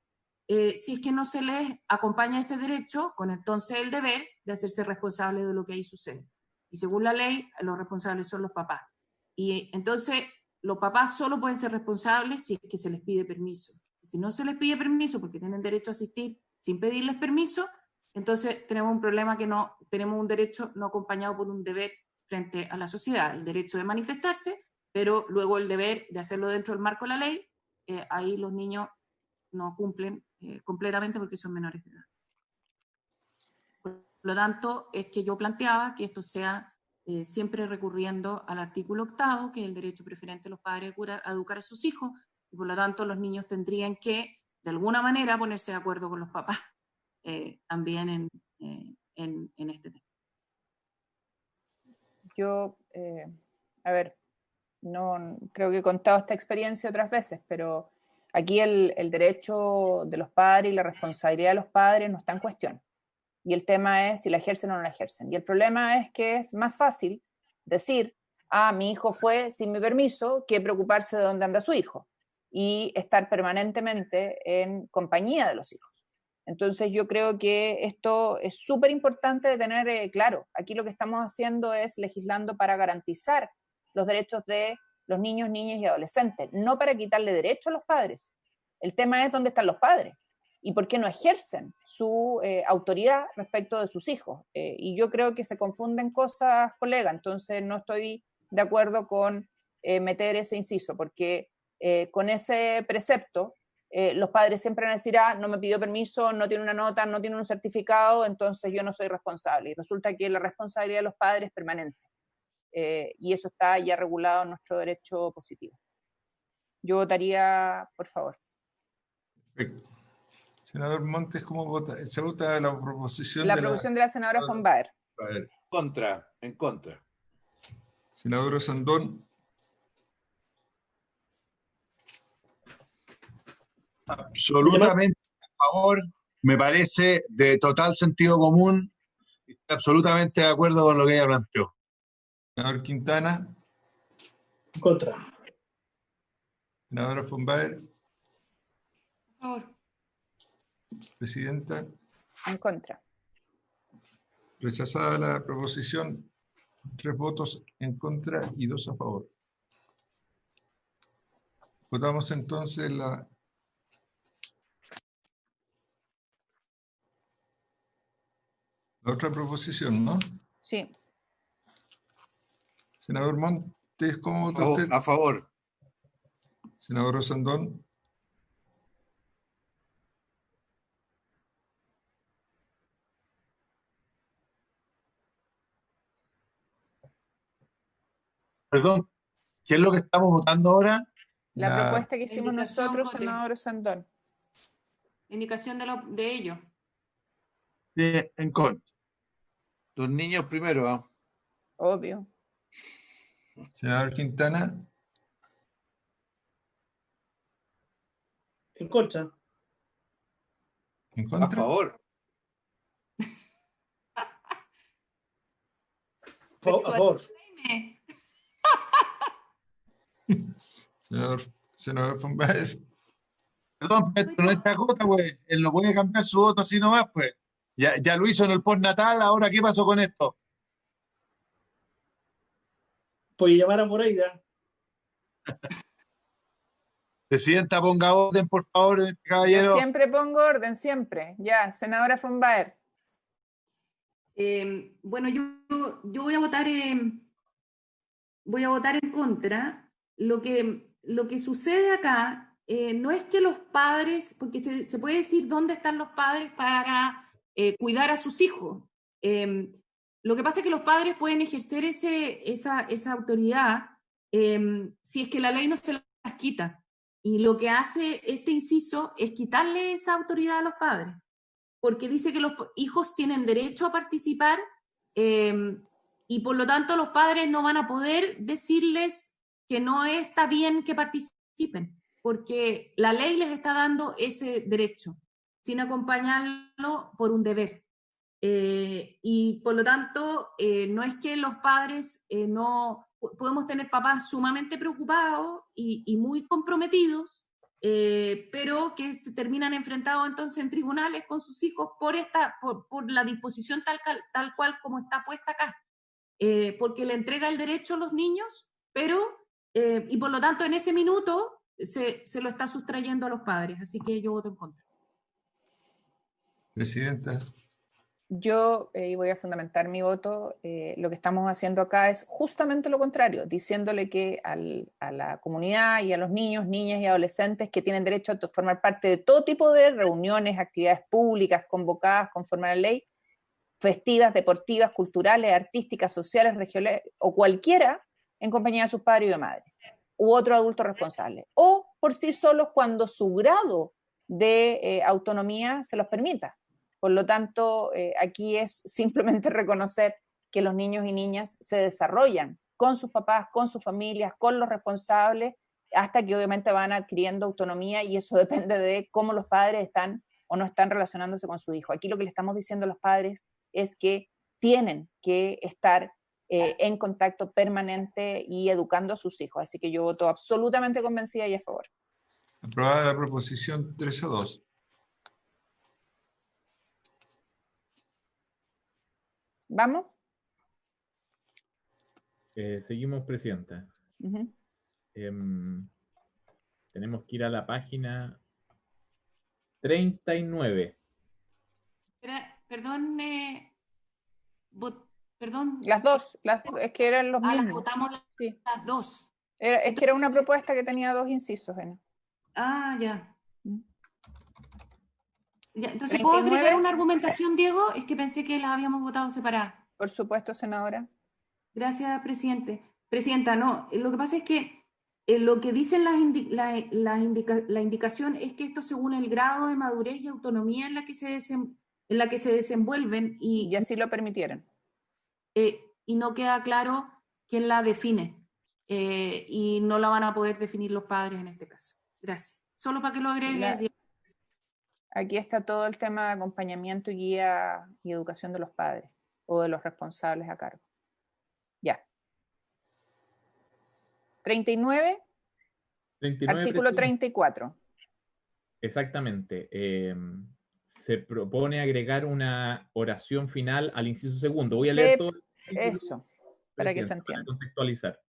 si es que no se les acompaña ese derecho con entonces el deber de hacerse responsables de lo que ahí sucede. Y según la ley, los responsables son los papás. Y entonces, los papás solo pueden ser responsables si es que se les pide permiso. Y si no se les pide permiso porque tienen derecho a asistir sin pedirles permiso, entonces tenemos un problema que no tenemos un derecho no acompañado por un deber frente a la sociedad, el derecho de manifestarse, pero luego el deber de hacerlo dentro del marco de la ley, ahí los niños no cumplen completamente porque son menores de edad. Por lo tanto, es que yo planteaba que esto sea siempre recurriendo al artículo 8º, que es el derecho preferente de los padres a educar a sus hijos, y por lo tanto los niños tendrían que de alguna manera ponerse de acuerdo con los papás también en este tema. Yo, a ver, no creo que he contado esta experiencia otras veces, pero aquí el derecho de los padres y la responsabilidad de los padres no está en cuestión. Y el tema es si la ejercen o no la ejercen. Y el problema es que es más fácil decir, mi hijo fue sin mi permiso, que preocuparse de dónde anda su hijo y estar permanentemente en compañía de los hijos. Entonces yo creo que esto es súper importante de tener claro. Aquí lo que estamos haciendo es legislando para garantizar los derechos de los niños, niñas y adolescentes, no para quitarle derecho a los padres. El tema es dónde están los padres y por qué no ejercen su autoridad respecto de sus hijos. Y yo creo que se confunden cosas, colega, entonces no estoy de acuerdo con meter ese inciso, porque con ese precepto los padres siempre van a decir, no me pidió permiso, no tiene una nota, no tiene un certificado, entonces yo no soy responsable. Y resulta que la responsabilidad de los padres es permanente. Y eso está ya regulado en nuestro derecho positivo. Yo votaría, por favor. Perfecto. Senador Montes, ¿cómo vota? ¿Se vota la proposición? La proposición de la senadora von Baer. En contra. Senadora Sandón. Absolutamente a favor, me parece de total sentido común, y estoy absolutamente de acuerdo con lo que ella planteó. Senador Quintana. En contra. Senadora von Baer. Por favor. Presidenta. En contra. Rechazada la proposición, 3 votos en contra y 2 a favor. Votamos entonces la otra proposición, ¿no? Sí. Senador Montes, ¿cómo vota usted? A favor. Senador Sandón. Perdón, ¿qué es lo que estamos votando ahora? La propuesta que hicimos indicación, nosotros, Jote. senador Sandón. Indicación de ellos. En contra. Los niños primero. Obvio. Senador Quintana. En contra. ¿En contra? A favor. A favor. Senador von Baer. Perdón, pero no está Jota, pues. Él no puede cambiar su voto así nomás, pues. Ya lo hizo en el postnatal, ahora ¿qué pasó con esto? Puede llamar a Moreira. Presidenta, ponga orden, por favor, en este caballero. Yo siempre pongo orden, siempre. Ya, senadora von Baer. Bueno, yo voy a votar en contra. Lo que sucede acá no es que los padres, porque se puede decir dónde están los padres para cuidar a sus hijos. Lo que pasa es que los padres pueden ejercer esa autoridad si es que la ley no se las quita. Y lo que hace este inciso es quitarle esa autoridad a los padres, porque dice que los hijos tienen derecho a participar y por lo tanto los padres no van a poder decirles que no está bien que participen, porque la ley les está dando ese derecho, sin acompañarlo por un deber. Y por lo tanto, no es que los padres no... Podemos tener papás sumamente preocupados y muy comprometidos, pero que se terminan enfrentados entonces en tribunales con sus hijos por la disposición tal cual como está puesta acá, porque le entrega el derecho a los niños, pero, y por lo tanto en ese minuto se lo está sustrayendo a los padres, así que yo voto en contra. Presidenta. Yo voy a fundamentar mi voto. Lo que estamos haciendo acá es justamente lo contrario, diciéndole que a la comunidad y a los niños, niñas y adolescentes que tienen derecho a formar parte de todo tipo de reuniones, actividades públicas convocadas conforme a la ley, festivas, deportivas, culturales, artísticas, sociales, regionales o cualquiera, en compañía de sus padres y de madres u otro adulto responsable, o por sí solos cuando su grado de autonomía se los permita. Por lo tanto, aquí es simplemente reconocer que los niños y niñas se desarrollan con sus papás, con sus familias, con los responsables, hasta que obviamente van adquiriendo autonomía, y eso depende de cómo los padres están o no están relacionándose con su hijo. Aquí lo que le estamos diciendo a los padres es que tienen que estar en contacto permanente y educando a sus hijos. Así que yo voto absolutamente convencida y a favor. Aprobada la proposición 3A2. ¿Vamos? Seguimos, Presidenta. Uh-huh. Tenemos que ir a la página 39. Perdón, perdón. Las dos, es que eran los mismos. Las votamos sí. Las dos. Es que era una propuesta que tenía dos incisos. Ya. Entonces, 39. ¿puedo agregar una argumentación, Diego? Es que pensé que las habíamos votado separadas. Por supuesto, senadora. Gracias, Presidenta, no, lo que pasa es que lo que dicen la indicación es que esto según el grado de madurez y autonomía en la que se desenvuelven y así lo permitieron. Y no queda claro quién la define y no la van a poder definir los padres en este caso. Gracias. Solo para que lo agregue. Aquí está todo el tema de acompañamiento y guía y educación de los padres o de los responsables a cargo. Ya. 39. Artículo 34. Exactamente. Se propone agregar una oración final al inciso segundo. Voy a leer todo. Eso, para que se entienda. Para contextualizar.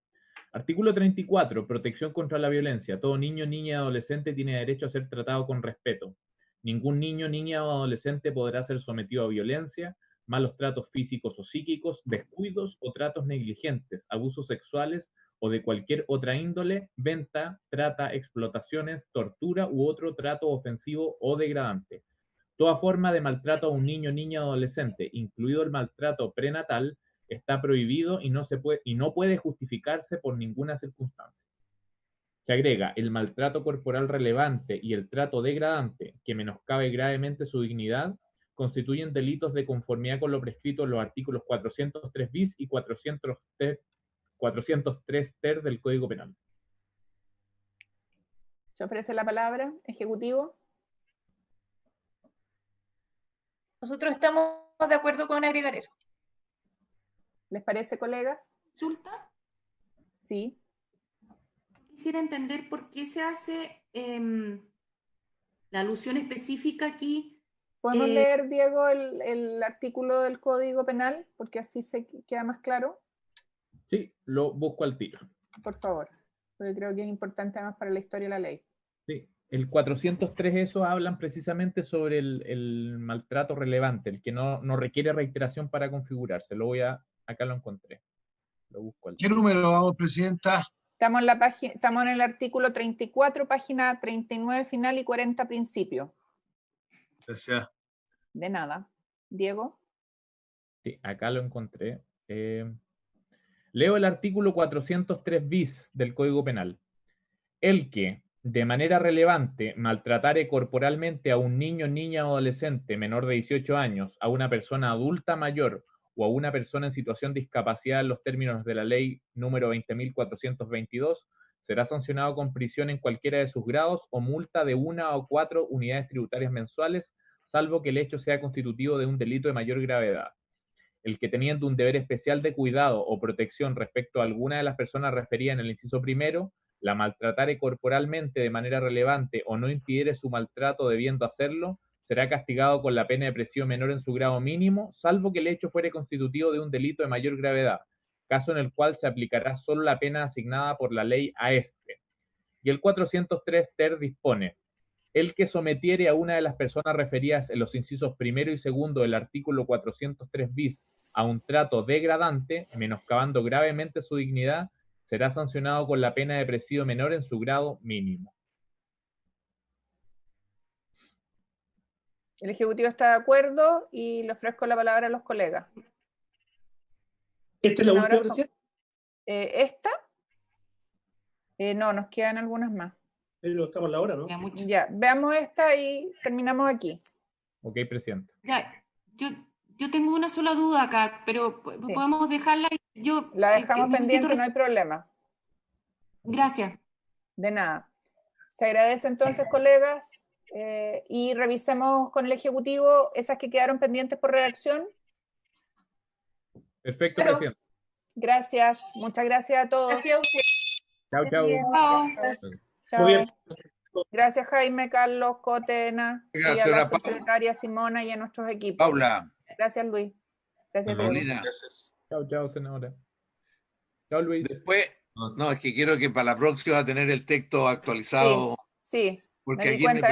Artículo 34. Protección contra la violencia. Todo niño, niña y adolescente tiene derecho a ser tratado con respeto. Ningún niño, niña o adolescente podrá ser sometido a violencia, malos tratos físicos o psíquicos, descuidos o tratos negligentes, abusos sexuales o de cualquier otra índole, venta, trata, explotaciones, tortura u otro trato ofensivo o degradante. Toda forma de maltrato a un niño, niña o adolescente, incluido el maltrato prenatal, está prohibido y no puede justificarse por ninguna circunstancia. Se agrega el maltrato corporal relevante y el trato degradante que menoscabe gravemente su dignidad constituyen delitos de conformidad con lo prescrito en los artículos 403 bis y 403 ter del Código Penal. ¿Se ofrece la palabra, Ejecutivo? Nosotros estamos de acuerdo con agregar eso. ¿Les parece, colegas? ¿Consulta? Sí. Quisiera entender por qué se hace la alusión específica aquí. ¿Podemos leer, Diego, el artículo del Código Penal? Porque así se queda más claro. Sí, lo busco al tiro. Por favor, porque creo que es importante además para la historia de la ley. Sí, el 403 eso hablan precisamente sobre el maltrato relevante, el que no requiere reiteración para configurarse. Acá lo encontré. Lo busco al tiro. ¿Qué número vamos, Presidenta? Estamos en el artículo 34, página 39 final y 40 principio. Gracias. De nada. Diego. Sí, acá lo encontré. Leo el artículo 403 bis del Código Penal. El que, de manera relevante, maltratare corporalmente a un niño, niña o adolescente menor de 18 años, a una persona adulta mayor o a una persona en situación de discapacidad en los términos de la ley número 20.422, será sancionado con prisión en cualquiera de sus grados o multa de 1 o 4 unidades tributarias mensuales, salvo que el hecho sea constitutivo de un delito de mayor gravedad. El que teniendo un deber especial de cuidado o protección respecto a alguna de las personas referidas en el inciso primero, la maltratare corporalmente de manera relevante o no impidiere su maltrato debiendo hacerlo, será castigado con la pena de prisión menor en su grado mínimo, salvo que el hecho fuere constitutivo de un delito de mayor gravedad, caso en el cual se aplicará solo la pena asignada por la ley a este. Y el 403 ter dispone: el que sometiere a una de las personas referidas en los incisos primero y segundo del artículo 403 bis a un trato degradante, menoscabando gravemente su dignidad, será sancionado con la pena de presidio menor en su grado mínimo. El Ejecutivo está de acuerdo y le ofrezco la palabra a los colegas. ¿Esta es la última, Presidenta? ¿Esta? No, nos quedan algunas más. Pero estamos a la hora, ¿no? Ya, veamos esta y terminamos aquí. Ok, presidente. Ya, yo tengo una sola duda acá, pero Sí. podemos dejarla. Yo La dejamos necesito pendiente, no hay problema. Gracias. De nada. Se agradece entonces, colegas, y revisemos con el Ejecutivo esas que quedaron pendientes por redacción. Perfecto, Claro. presidente. Gracias, muchas gracias a todos. Gracias a usted. Chao, chao. Chao. Muy bien. Gracias, Jaime, Carlos, Cotena, y a Gracias, la Paula. subsecretaria Simona y a nuestros equipos. Paula. Gracias, Luis. Gracias, Diego. Paulina. Chao, chao, senadora. Chao, Luis. Después, no, es que quiero que para la próxima tener el texto actualizado. Sí, Porque me di aquí cuenta,